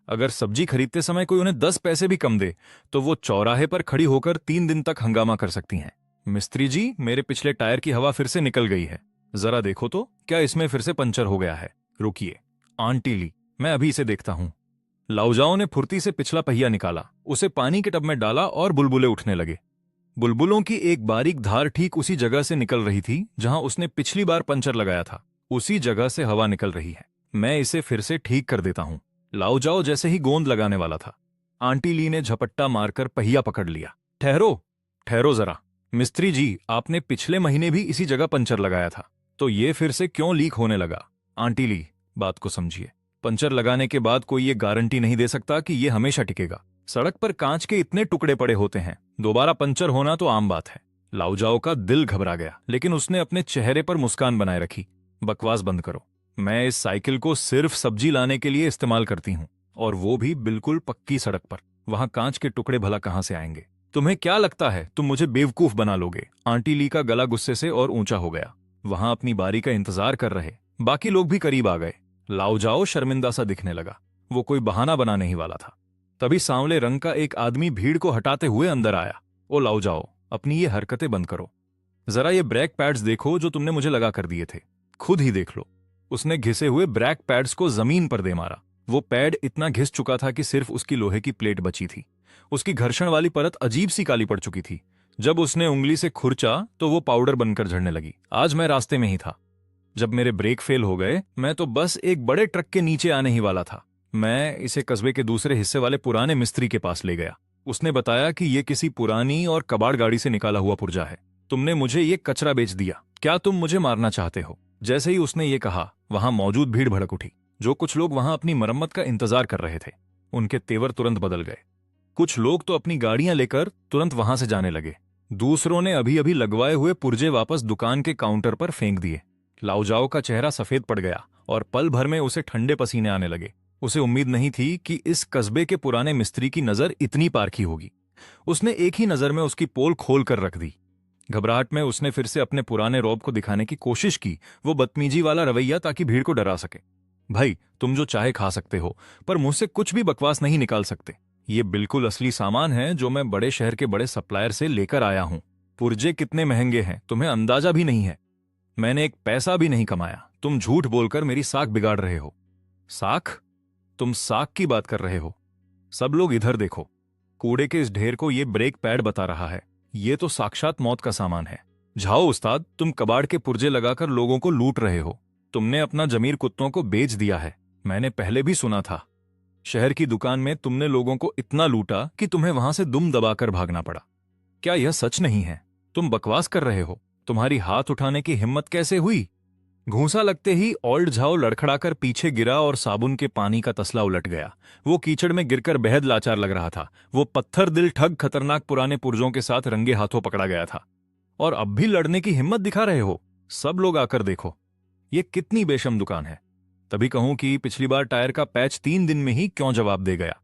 अगर सब्जी खरीदते समय कोई उन्हें 10 पैसे भी कम दे तो वो चौराहे पर खड़ी होकर 3 दिन तक हंगामा कर सकती हैं। मिस्त्री जी, मेरे पिछले टायर की हवा फिर से निकल गई है, जरा देखो तो क्या इसमें फिर से पंचर हो गया है। रुकिए आंटी ली, मैं अभी इसे देखता हूं। लाओजाओ ने फुर्ती से पिछला पहिया निकाला, उसे पानी के टब में डाला और बुलबुले उठने लगे। बुलबुलों की एक बारीक धार ठीक उसी जगह से निकल रही थी जहां उसने पिछली बार पंचर लगाया था। उसी जगह से हवा निकल रही है। मैं इसे फिर से ठीक कर देता हूं। लाओजाओ जैसे ही गोंद लगाने वाला था, आंटी ली ने झपट्टा मारकर पहिया पकड़ लिया। ठहरो ठहरो जरा। मिस्त्री जी, आपने पिछले महीने भी इसी जगह पंचर लगाया था, तो ये फिर से क्यों लीक होने लगा? आंटी ली, बात को समझिए। पंचर लगाने के बाद कोई ये गारंटी नहीं दे सकता कि ये हमेशा टिकेगा। सड़क पर कांच के इतने टुकड़े पड़े होते हैं, दोबारा पंचर होना तो आम बात है। लाओजाओ का दिल घबरा गया, लेकिन उसने अपने चेहरे पर मुस्कान बनाए रखी। बकवास बंद करो। मैं इस साइकिल को सिर्फ सब्जी लाने के लिए इस्तेमाल करती हूँ, और वो भी बिल्कुल पक्की सड़क पर। वहां कांच के टुकड़े भला कहां से आएंगे? तुम्हें क्या लगता है तुम मुझे बेवकूफ बना लोगे? आंटी ली का गला गुस्से से और ऊंचा हो गया। वहां अपनी बारी का इंतजार कर रहे बाकी लोग भी करीब आ गए। लाओजाओ शर्मिंदा सा दिखने लगा। वो कोई बहाना बनाने ही वाला था। तभी सांवले रंग का एक आदमी भीड़ को हटाते हुए अंदर आया। ओ लाओजाओ, अपनी ये हरकतें बंद करो। जरा ये ब्रेक पैड्स देखो जो तुमने मुझे लगा कर दिए थे, खुद ही देख लो। उसने घिसे हुए ब्रेक पैड्स को जमीन पर दे मारा। वो पैड इतना घिस चुका था कि सिर्फ उसकी लोहे की प्लेट बची थी। उसकी घर्षण वाली परत अजीब सी काली पड़ चुकी थी। जब उसने उंगली से खुरचा तो वो पाउडर बनकर झड़ने लगी। आज मैं रास्ते में ही था। जब मेरे ब्रेक फेल हो गए, मैं तो बस एक बड़े ट्रक के नीचे आने ही वाला था। मैं इसे कस्बे के दूसरे हिस्से वाले पुराने मिस्त्री के पास ले गया। उसने बताया कि ये किसी पुरानी और कबाड़ गाड़ी से निकाला हुआ पुर्जा है। तुमने मुझे ये कचरा बेच दिया, क्या तुम मुझे मारना चाहते हो? जैसे ही उसने ये कहा, वहां मौजूद भीड़ भड़क उठी। जो कुछ लोग वहां अपनी मरम्मत का इंतजार कर रहे थे, उनके तेवर तुरंत बदल गए। कुछ लोग तो अपनी गाड़ियां लेकर तुरंत वहां से जाने लगे। दूसरों ने अभी अभी लगवाए हुए पुर्जे वापस दुकान के काउंटर पर फेंक दिए। लाओजाओ का चेहरा सफेद पड़ गया और पल भर में उसे ठंडे पसीने आने लगे। उसे उम्मीद नहीं थी कि इस कस्बे के पुराने मिस्त्री की नजर इतनी पारखी होगी। उसने एक ही नजर में उसकी पोल खोल कर रख दी। घबराहट में उसने फिर से अपने पुराने रौब को दिखाने की कोशिश की, वो बदतमीजी वाला रवैया, ताकि भीड़ को डरा सके। भाई, तुम जो चाहे खा सकते हो, पर मुझसे कुछ भी बकवास नहीं निकाल सकते। ये बिल्कुल असली सामान है जो मैं बड़े शहर के बड़े सप्लायर से लेकर आया हूं। पुर्जे कितने महंगे हैं तुम्हें अंदाजा भी नहीं है। मैंने एक पैसा भी नहीं कमाया। तुम झूठ बोलकर मेरी साख बिगाड़ रहे हो। साख? तुम साख की बात कर रहे हो? सब लोग इधर देखो। कूड़े के इस ढेर को ये ब्रेक पैड बता रहा है। ये तो साक्षात मौत का सामान है। जाओ उस्ताद, तुम कबाड़ के पुर्जे लगाकर लोगों को लूट रहे हो। तुमने अपना जमीर कुत्तों को बेच दिया है। मैंने पहले भी सुना था। शहर की दुकान में तुमने लोगों को इतना लूटा कि तुम्हें वहां से दुम दबाकर भागना पड़ा। क्या यह सच नहीं है? तुम बकवास कर रहे हो। तुम्हारी हाथ उठाने की हिम्मत कैसे हुई? घूंसा लगते ही ओल्ड झाओ लड़खड़ाकर पीछे गिरा और साबुन के पानी का तसला उलट गया। वो कीचड़ में गिरकर बेहद लाचार लग रहा था। वो पत्थर दिल ठग खतरनाक पुराने पुर्जों के साथ रंगे हाथों पकड़ा गया था। और अब भी लड़ने की हिम्मत दिखा रहे हो? सब लोग आकर देखो, ये कितनी बेशर्म दुकान है। तभी कहूं कि पिछली बार टायर का पैच 3 दिन में ही क्यों जवाब दे गया।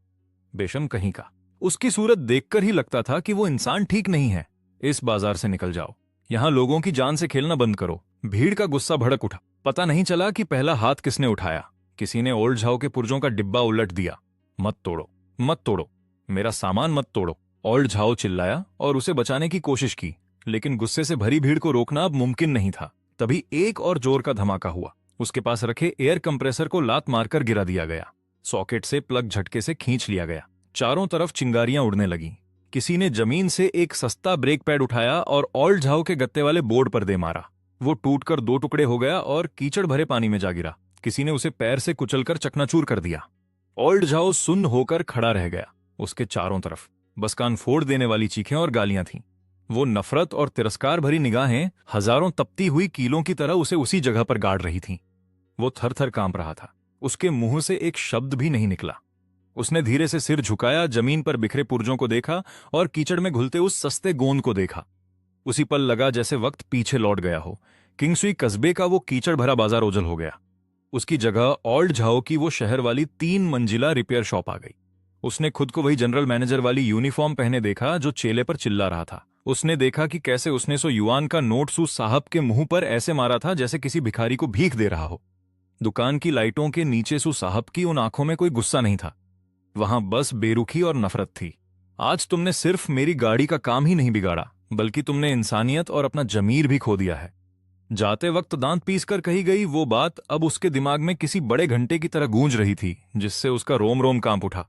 बेशर्म कहीं का। उसकी सूरत देखकर ही लगता था कि वो इंसान ठीक नहीं है। इस बाजार से निकल जाओ। यहां लोगों की जान से खेलना बंद करो। भीड़ का गुस्सा भड़क उठा। पता नहीं चला कि पहला हाथ किसने उठाया। किसी ने ओल्ड झाओ के पुर्जों का डिब्बा उलट दिया। मत तोड़ो, मत तोड़ो, मेरा सामान मत तोड़ो। ओल्ड झाओ चिल्लाया और उसे बचाने की कोशिश की, लेकिन गुस्से से भरी भीड़ को रोकना अब मुमकिन नहीं था। तभी एक और जोर का धमाका हुआ। उसके पास रखे एयर कंप्रेसर को लात मारकर गिरा दिया गया। सॉकेट से प्लग झटके से खींच लिया गया। चारों तरफ चिंगारियां उड़ने लगीं। किसी ने जमीन से एक सस्ता ब्रेक पैड उठाया और ओल्ड झाओ के गत्ते वाले बोर्ड पर दे मारा। वो टूटकर 2 टुकड़े हो गया और कीचड़ भरे पानी में जा गिरा। किसी ने उसे पैर से कुचलकर चकनाचूर कर दिया। ओल्ड झाओ सुन्न होकर खड़ा रह गया। उसके चारों तरफ बस कान फोड़ देने वाली चीखें और गालियां थीं। वो नफरत और तिरस्कार भरी निगाहें हजारों तपती हुई कीलों की तरह उसे उसी जगह पर गाड़ रही थीं। वो थर-थर कांप रहा था। उसके मुंह से एक शब्द भी नहीं निकला। उसने धीरे से सिर झुकाया, जमीन पर बिखरे पुर्जों को देखा और कीचड़ में घुलते उस सस्ते गोंद को देखा। उसी पल लगा जैसे वक्त पीछे लौट गया हो। किंगसुई कस्बे का वो कीचड़ भरा बाजार ओझल हो गया। उसकी जगह ओल्ड झाओ की वो शहर वाली 3 मंजिला रिपेयर शॉप आ गई। उसने खुद को वही जनरल मैनेजर वाली यूनिफॉर्म पहने देखा जो चेले पर चिल्ला रहा था। उसने देखा कि कैसे उसने 100 युआन का नोट सू साहब के मुंह पर ऐसे मारा था जैसे किसी भिखारी को भीख दे रहा हो। दुकान की लाइटों के नीचे सू साहब की उन आंखों में कोई गुस्सा नहीं था। वहां बस बेरुखी और नफरत थी। आज तुमने सिर्फ मेरी गाड़ी का काम ही नहीं बिगाड़ा, बल्कि तुमने इंसानियत और अपना जमीर भी खो दिया है। जाते वक्त दांत पीसकर कही गई वो बात अब उसके दिमाग में किसी बड़े घंटे की तरह गूंज रही थी, जिससे उसका रोम रोम कांप उठा।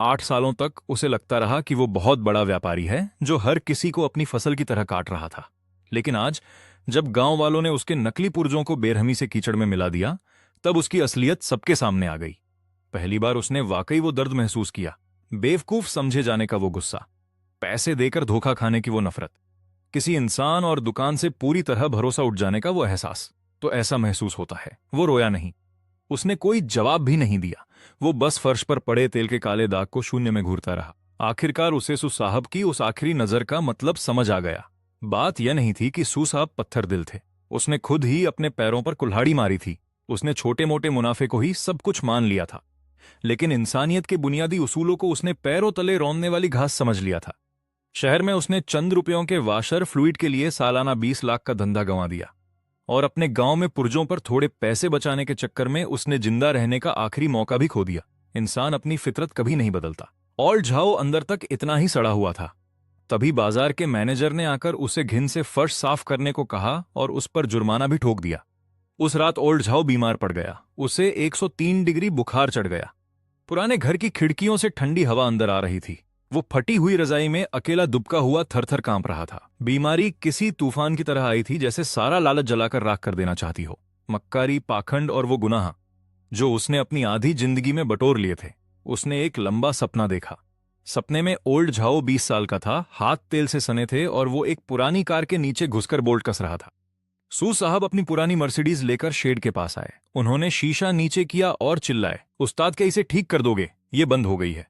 8 सालों तक उसे लगता रहा कि वो बहुत बड़ा व्यापारी है जो हर किसी को अपनी फसल की तरह काट रहा था। लेकिन आज जब गांव वालों ने उसके नकली पुर्जों को बेरहमी से कीचड़ में मिला दिया, तब उसकी असलियत सबके सामने आ गई। पहली बार उसने वाकई वो दर्द महसूस किया। बेवकूफ समझे जाने का वो गुस्सा, पैसे देकर धोखा खाने की वो नफरत, किसी इंसान और दुकान से पूरी तरह भरोसा उठ जाने का वो एहसास। तो ऐसा महसूस होता है। वो रोया नहीं। उसने कोई जवाब भी नहीं दिया। वो बस फर्श पर पड़े तेल के काले दाग को शून्य में घूरता रहा। आखिरकार उसे सू साहब की उस आखिरी नजर का मतलब समझ आ गया। बात यह नहीं थी कि सू साहब पत्थर दिल थे। उसने खुद ही अपने पैरों पर कुल्हाड़ी मारी थी। उसने छोटे मोटे मुनाफे को ही सब कुछ मान लिया था। लेकिन इंसानियत के बुनियादी उसूलों को उसने पैरों तले रौंदने वाली घास समझ लिया था। शहर में उसने चंद रुपयों के वाशर फ्लूइड के लिए सालाना 20 लाख का धंधा गंवा दिया। और अपने गांव में पुर्जों पर थोड़े पैसे बचाने के चक्कर में उसने जिंदा रहने का आखिरी मौका भी खो दिया। इंसान अपनी फितरत कभी नहीं बदलता। ओल्ड झाओ अंदर तक इतना ही सड़ा हुआ था। तभी बाजार के मैनेजर ने आकर उसे घिन से फर्श साफ करने को कहा और उस पर जुर्माना भी ठोक दिया। उस रात ओल्ड झाओ बीमार पड़ गया। उसे 103 डिग्री बुखार चढ़ गया। पुराने घर की खिड़कियों से ठंडी हवा अंदर आ रही थी। वो फटी हुई रजाई में अकेला दुबका हुआ थर-थर कांप रहा था। बीमारी किसी तूफान की तरह आई थी, जैसे सारा लालच जलाकर राख कर देना चाहती हो। मक्कारी, पाखंड और वो गुनाह जो उसने अपनी आधी जिंदगी में बटोर लिए थे। उसने एक लंबा सपना देखा। सपने में ओल्ड झाओ 20 साल का था, हाथ तेल से सने थे और वो एक पुरानी कार के नीचे घुसकर बोल्ट कस रहा था। सू साहब अपनी पुरानी मर्सिडीज लेकर शेड के पास आए। उन्होंने शीशा नीचे किया और चिल्लाए, उस्ताद क्या इसे ठीक कर दोगे? ये बंद हो गई है,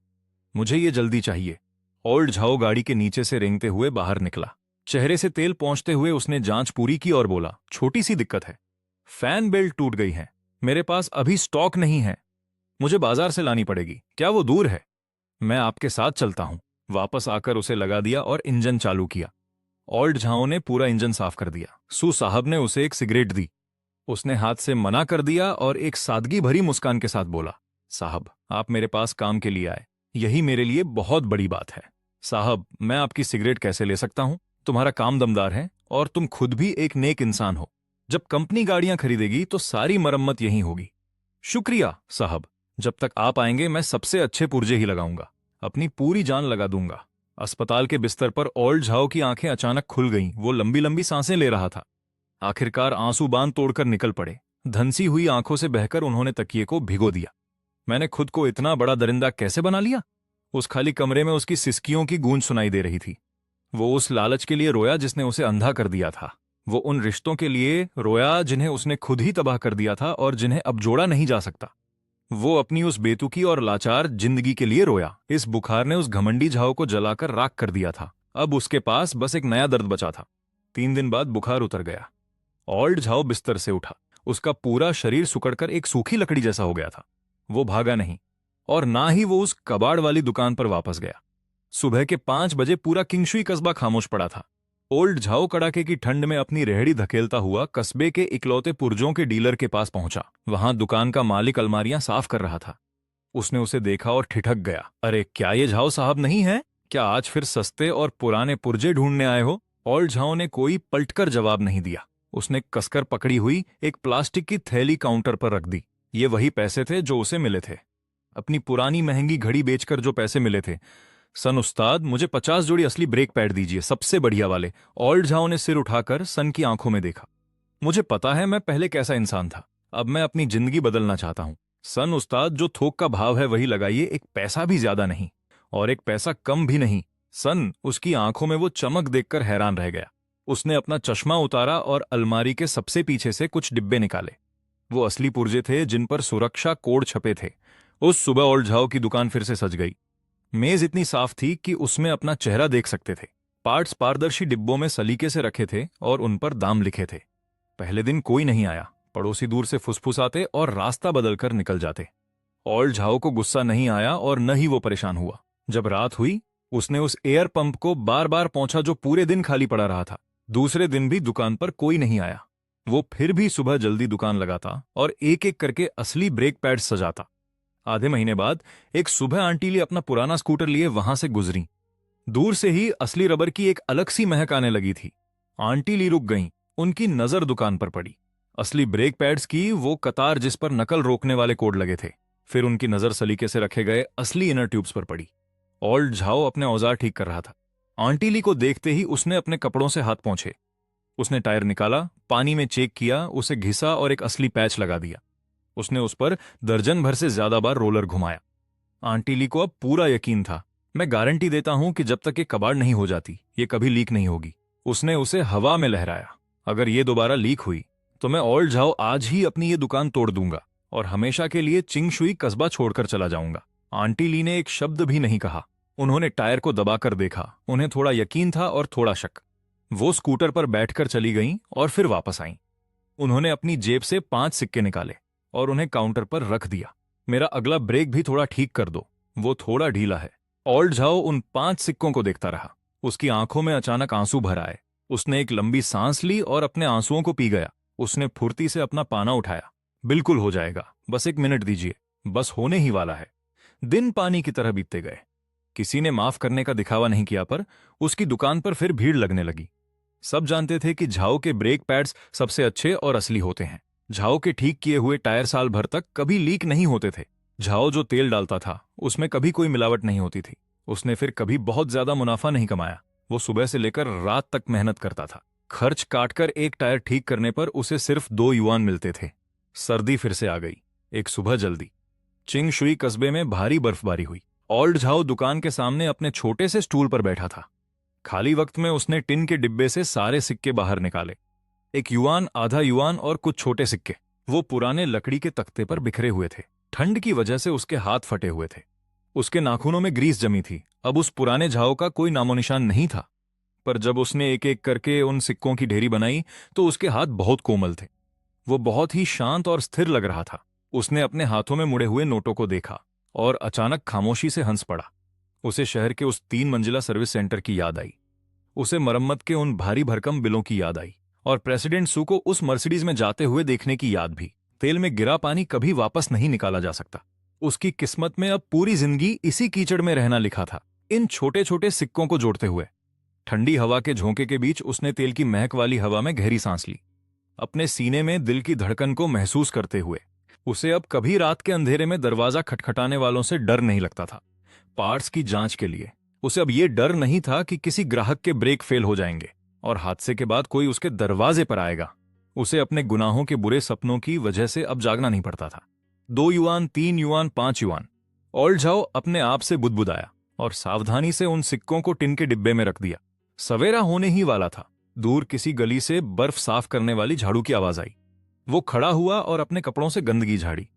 मुझे ये जल्दी चाहिए। ओल्ड झाओ गाड़ी के नीचे से रेंगते हुए बाहर निकला। चेहरे से तेल पहुंचते हुए उसने जांच पूरी की और बोला, छोटी सी दिक्कत है, फैन बेल्ट टूट गई है। मेरे पास अभी स्टॉक नहीं है, मुझे बाजार से लानी पड़ेगी। क्या वो दूर है? मैं आपके साथ चलता हूं। वापस आकर उसे लगा दिया और इंजन चालू किया। ओल्ड झाओ ने पूरा इंजन साफ कर दिया। सू साहब ने उसे एक सिगरेट दी। उसने हाथ से मना कर दिया और एक सादगी भरी मुस्कान के साथ बोला, साहब आप मेरे पास काम के लिए आए, यही मेरे लिए बहुत बड़ी बात है। साहब मैं आपकी सिगरेट कैसे ले सकता हूं? तुम्हारा काम दमदार है और तुम खुद भी एक नेक इंसान हो। जब कंपनी गाड़ियां खरीदेगी तो सारी मरम्मत यहीं होगी। शुक्रिया साहब, जब तक आप आएंगे मैं सबसे अच्छे पुर्जे ही लगाऊंगा, अपनी पूरी जान लगा दूंगा। अस्पताल के बिस्तर पर ओल्ड झाओ की आंखें अचानक खुल गईं। वो लंबी लंबी सांसें ले रहा था। आखिरकार आंसू बांध तोड़कर निकल पड़े। धंसी हुई आंखों से बहकर उन्होंने तकिए को भिगो दिया। मैंने खुद को इतना बड़ा दरिंदा कैसे बना लिया? उस खाली कमरे में उसकी सिसकियों की गूंज सुनाई दे रही थी। वो उस लालच के लिए रोया जिसने उसे अंधा कर दिया था। वो उन रिश्तों के लिए रोया जिन्हें उसने खुद ही तबाह कर दिया था और जिन्हें अब जोड़ा नहीं जा सकता। वो अपनी उस बेतुकी और लाचार जिंदगी के लिए रोया। इस बुखार ने उस घमंडी झाव को जलाकर राख कर दिया था। अब उसके पास बस एक नया दर्द बचा था। 3 दिन बाद बुखार उतर गया। ओल्ड झाव बिस्तर से उठा। उसका पूरा शरीर सुकड़कर एक सूखी लकड़ी जैसा हो गया था। वो भागा नहीं और ना ही वो उस कबाड़ वाली दुकान पर वापस गया। सुबह के 5 बजे पूरा किंगशुई कस्बा खामोश पड़ा था। ओल्ड झाओ कड़ाके की ठंड में अपनी रेहड़ी धकेलता हुआ कस्बे के इकलौते पुर्जों के डीलर के पास पहुंचा। वहां दुकान का मालिक अलमारियां साफ कर रहा था। उसने उसे देखा और ठिठक गया। अरे क्या ये झाओ साहब नहीं है? क्या आज फिर सस्ते और पुराने पुर्जे ढूंढने आए हो? ओल्ड झाओ ने कोई पलटकर जवाब नहीं दिया। उसने कसकर पकड़ी हुई एक प्लास्टिक की थैली काउंटर पर रख दी। ये वही पैसे थे जो उसे मिले थे, अपनी पुरानी महंगी घड़ी बेचकर जो पैसे मिले थे। सन उस्ताद, मुझे 50 जोड़ी असली ब्रेक पैड दीजिए, सबसे बढ़िया वाले। ओल्ड झाओ ने सिर उठाकर सन की आंखों में देखा। मुझे पता है मैं पहले कैसा इंसान था, अब मैं अपनी जिंदगी बदलना चाहता हूं। सन उस्ताद, जो थोक का भाव है वही लगाइए, एक पैसा भी ज्यादा नहीं और एक पैसा कम भी नहीं। सन, उसकी आंखों में वो चमक देखकर हैरान रह गया। उसने अपना चश्मा उतारा और अलमारी के सबसे पीछे से कुछ डिब्बे निकाले। वो असली पुर्जे थे जिन पर सुरक्षा कोड छपे थे। उस सुबह ओल्ड झाओ की दुकान फिर से सज गई। मेज इतनी साफ थी कि उसमें अपना चेहरा देख सकते थे। पार्ट्स पारदर्शी डिब्बों में सलीके से रखे थे और उन पर दाम लिखे थे। पहले दिन कोई नहीं आया। पड़ोसी दूर से फुसफुसाते और रास्ता बदलकर निकल जाते। ओल्ड झाओ को गुस्सा नहीं आया और न ही वो परेशान हुआ। जब रात हुई, उसने उस एयर पंप को बार बार पहुंचा जो पूरे दिन खाली पड़ा रहा था। दूसरे दिन भी दुकान पर कोई नहीं आया। वो फिर भी सुबह जल्दी दुकान लगाता और एक एक करके असली ब्रेक पैड सजाता। आधे महीने बाद एक सुबह आंटी ली अपना पुराना स्कूटर लिए वहां से गुजरी। दूर से ही असली रबर की एक अलग सी महक आने लगी थी। आंटी ली रुक गईं। उनकी नजर दुकान पर पड़ी। असली ब्रेक पैड्स की वो कतार जिस पर नकल रोकने वाले कोड लगे थे। फिर उनकी नजर सलीके से रखे गए असली इनर ट्यूब्स पर पड़ी। ओल्ड झाओ अपने औजार ठीक कर रहा था। आंटी ली को देखते ही उसने अपने कपड़ों से हाथ पोंछे। उसने टायर निकाला, पानी में चेक किया, उसे घिसा और एक असली पैच लगा दिया। उसने उस पर दर्जन भर से ज्यादा बार रोलर घुमाया। आंटी ली को अब पूरा यकीन था। मैं गारंटी देता हूं कि जब तक ये कबाड़ नहीं हो जाती, ये कभी लीक नहीं होगी। उसने उसे हवा में लहराया। अगर ये दोबारा लीक हुई तो मैं ओल्ड झाओ आज ही अपनी ये दुकान तोड़ दूंगा और हमेशा के लिए चिंगशुई कस्बा छोड़कर चला जाऊंगा। आंटी ली ने एक शब्द भी नहीं कहा। उन्होंने टायर को दबाकर देखा। उन्हें थोड़ा यकीन था और थोड़ा शक। वो स्कूटर पर बैठकर चली गईं और फिर वापस आईं। उन्होंने अपनी जेब से 5 सिक्के निकाले और उन्हें काउंटर पर रख दिया। मेरा अगला ब्रेक भी थोड़ा ठीक कर दो, वो थोड़ा ढीला है। ओल्ड झाओ उन 5 सिक्कों को देखता रहा। उसकी आंखों में अचानक आंसू भर आए। उसने एक लंबी सांस ली और अपने आंसुओं को पी गया। उसने फुर्ती से अपना पाना उठाया। बिल्कुल हो जाएगा, बस 1 मिनट दीजिए, बस होने ही वाला है। दिन पानी की तरह बीतते गए। किसी ने माफ करने का दिखावा नहीं किया, पर उसकी दुकान पर फिर भीड़ लगने लगी। सब जानते थे कि झाओ के ब्रेक पैड्स सबसे अच्छे और असली होते हैं। झाओ के ठीक किए हुए टायर साल भर तक कभी लीक नहीं होते थे। झाओ जो तेल डालता था उसमें कभी कोई मिलावट नहीं होती थी। उसने फिर कभी बहुत ज्यादा मुनाफा नहीं कमाया। वो सुबह से लेकर रात तक मेहनत करता था। खर्च काटकर एक टायर ठीक करने पर उसे सिर्फ 2 युआन मिलते थे। सर्दी फिर से आ गई। एक सुबह जल्दी चिंगशुई कस्बे में भारी बर्फबारी हुई। ओल्ड झाओ दुकान के सामने अपने छोटे से स्टूल पर बैठा था। खाली वक्त में उसने टिन के डिब्बे से सारे सिक्के बाहर निकाले। 1 युआन, आधा युआन और कुछ छोटे सिक्के। वो पुराने लकड़ी के तख्ते पर बिखरे हुए थे। ठंड की वजह से उसके हाथ फटे हुए थे। उसके नाखूनों में ग्रीस जमी थी। अब उस पुराने झाओ का कोई नामोनिशान नहीं था। पर जब उसने एक एक करके उन सिक्कों की ढेरी बनाई तो उसके हाथ बहुत कोमल थे। वो बहुत ही शांत और स्थिर लग रहा था। उसने अपने हाथों में मुड़े हुए नोटों को देखा और अचानक खामोशी से हंस पड़ा। उसे शहर के उस 3 मंजिला सर्विस सेंटर की याद आई। उसे मरम्मत के उन भारी भरकम बिलों की याद आई और प्रेसिडेंट सू को उस मर्सिडीज में जाते हुए देखने की याद भी। तेल में गिरा पानी कभी वापस नहीं निकाला जा सकता। उसकी किस्मत में अब पूरी जिंदगी इसी कीचड़ में रहना लिखा था, इन छोटे छोटे सिक्कों को जोड़ते हुए। ठंडी हवा के झोंके के बीच उसने तेल की महक वाली हवा में गहरी सांस ली, अपने सीने में दिल की धड़कन को महसूस करते हुए। उसे अब कभी रात के अंधेरे में दरवाजा खटखटाने वालों से डर नहीं लगता था। पार्ट्स की जांच के लिए उसे अब यह डर नहीं था कि किसी ग्राहक के ब्रेक फेल हो जाएंगे और हादसे के बाद कोई उसके दरवाजे पर आएगा। उसे अपने गुनाहों के बुरे सपनों की वजह से अब जागना नहीं पड़ता था। 2 yuan, 3 yuan, 5 yuan. Old Zhao अपने आप से बुदबुदाया और सावधानी से उन सिक्कों को टिन के डिब्बे में रख दिया। सवेरा होने ही वाला था। दूर किसी गली से बर्फ साफ करने वाली झाड़ू की आवाज आई। वो खड़ा हुआ और अपने कपड़ों से गंदगी झाड़ी।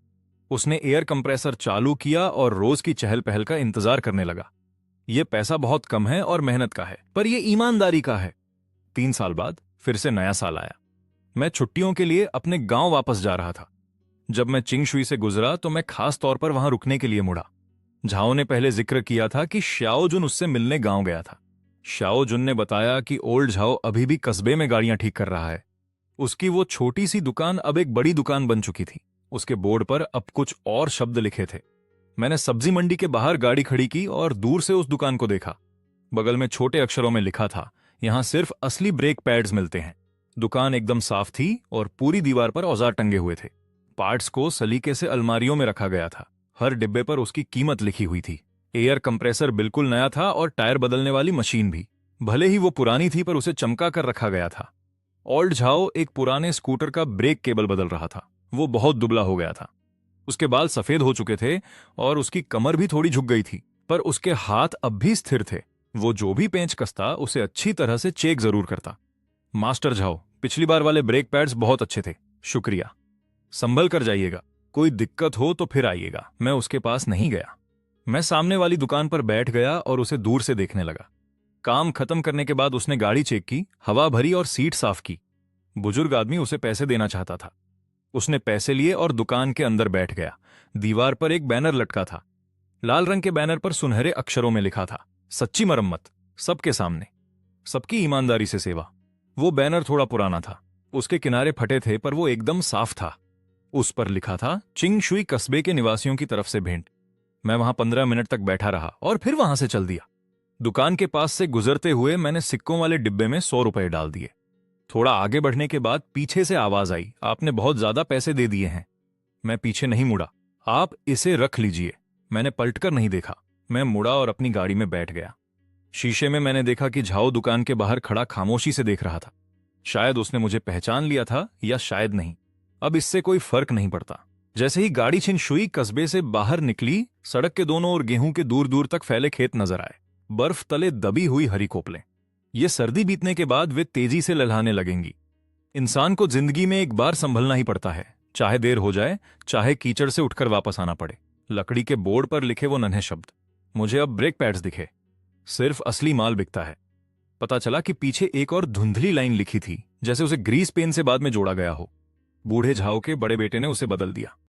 उसने एयर कंप्रेसर चालू किया और रोज की चहल पहल का इंतजार करने लगा। ये पैसा बहुत कम है और मेहनत का है, पर यह ईमानदारी का है। 3 साल बाद फिर से नया साल आया। मैं छुट्टियों के लिए अपने गांव वापस जा रहा था। जब मैं चिंगशुई से गुजरा तो मैं खास तौर पर वहां रुकने के लिए मुड़ा। झाओ ने पहले जिक्र किया था कि श्याओ जुन उससे मिलने गांव गया था। श्याओ जुन ने बताया कि ओल्ड झाओ अभी भी कस्बे में गाड़ियां ठीक कर रहा है। उसकी वो छोटी सी दुकान अब एक बड़ी दुकान बन चुकी थी। उसके बोर्ड पर अब कुछ और शब्द लिखे थे। मैंने सब्जी मंडी के बाहर गाड़ी खड़ी की और दूर से उस दुकान को देखा। बगल में छोटे अक्षरों में लिखा था, यहां सिर्फ असली ब्रेक पैड्स मिलते हैं। दुकान एकदम साफ थी और पूरी दीवार पर औजार टंगे हुए थे। पार्ट्स को सलीके से अलमारियों में रखा गया था। हर डिब्बे पर उसकी कीमत लिखी हुई थी। एयर कंप्रेसर बिल्कुल नया था और टायर बदलने वाली मशीन भी। भले ही वो पुरानी थी पर उसे चमका कर रखा गया था। ओल्ड झाओ एक पुराने स्कूटर का ब्रेक केबल बदल रहा था। वो बहुत दुबला हो गया था। उसके बाल सफेद हो चुके थे और उसकी कमर भी थोड़ी झुक गई थी, पर उसके हाथ अब भी स्थिर थे। वो जो भी पेंच कसता उसे अच्छी तरह से चेक जरूर करता। मास्टर झाओ, पिछली बार वाले ब्रेक पैड्स बहुत अच्छे थे, शुक्रिया। संभल कर जाइएगा, कोई दिक्कत हो तो फिर आइएगा। मैं उसके पास नहीं गया। मैं सामने वाली दुकान पर बैठ गया और उसे दूर से देखने लगा। काम खत्म करने के बाद उसने गाड़ी चेक की, हवा भरी और सीट साफ की। बुजुर्ग आदमी उसे पैसे देना चाहता था। उसने पैसे लिए और दुकान के अंदर बैठ गया। दीवार पर एक बैनर लटका था। लाल रंग के बैनर पर सुनहरे अक्षरों में लिखा था, सच्ची मरम्मत, सबके सामने, सबकी ईमानदारी से सेवा। वो बैनर थोड़ा पुराना था, उसके किनारे फटे थे, पर वो एकदम साफ था। उस पर लिखा था, चिंगशुई कस्बे के निवासियों की तरफ से भेंट। मैं वहां 15 मिनट तक बैठा रहा और फिर वहां से चल दिया। दुकान के पास से गुजरते हुए मैंने सिक्कों वाले डिब्बे में 100 रुपए डाल दिए। थोड़ा आगे बढ़ने के बाद पीछे से आवाज आई, आपने बहुत ज्यादा पैसे दे दिए हैं। मैं पीछे नहीं मुड़ा। आप इसे रख लीजिए। मैंने पलटकर नहीं देखा। मैं मुड़ा और अपनी गाड़ी में बैठ गया। शीशे में मैंने देखा कि झाओ दुकान के बाहर खड़ा खामोशी से देख रहा था। शायद उसने मुझे पहचान लिया था या शायद नहीं। अब इससे कोई फर्क नहीं पड़ता। जैसे ही गाड़ी चिंगशुई कस्बे से बाहर निकली, सड़क के दोनों ओर गेहूं के दूर दूर तक फैले खेत नजर आए। बर्फ तले दबी हुई हरी कोपलें। ये सर्दी बीतने के बाद वे तेजी से ललहाने लगेंगी। इंसान को जिंदगी में एक बार संभलना ही पड़ता है, चाहे देर हो जाए, चाहे कीचड़ से उठकर वापस आना पड़े। लकड़ी के बोर्ड पर लिखे वो नन्हे शब्द। मुझे अब ब्रेक पैड्स दिखे। सिर्फ असली माल बिकता है। पता चला कि पीछे एक और धुंधली लाइन लिखी थी, जैसे उसे ग्रीस पेन से बाद में जोड़ा गया हो। बूढ़े झाओ के बड़े बेटे ने उसे बदल दिया।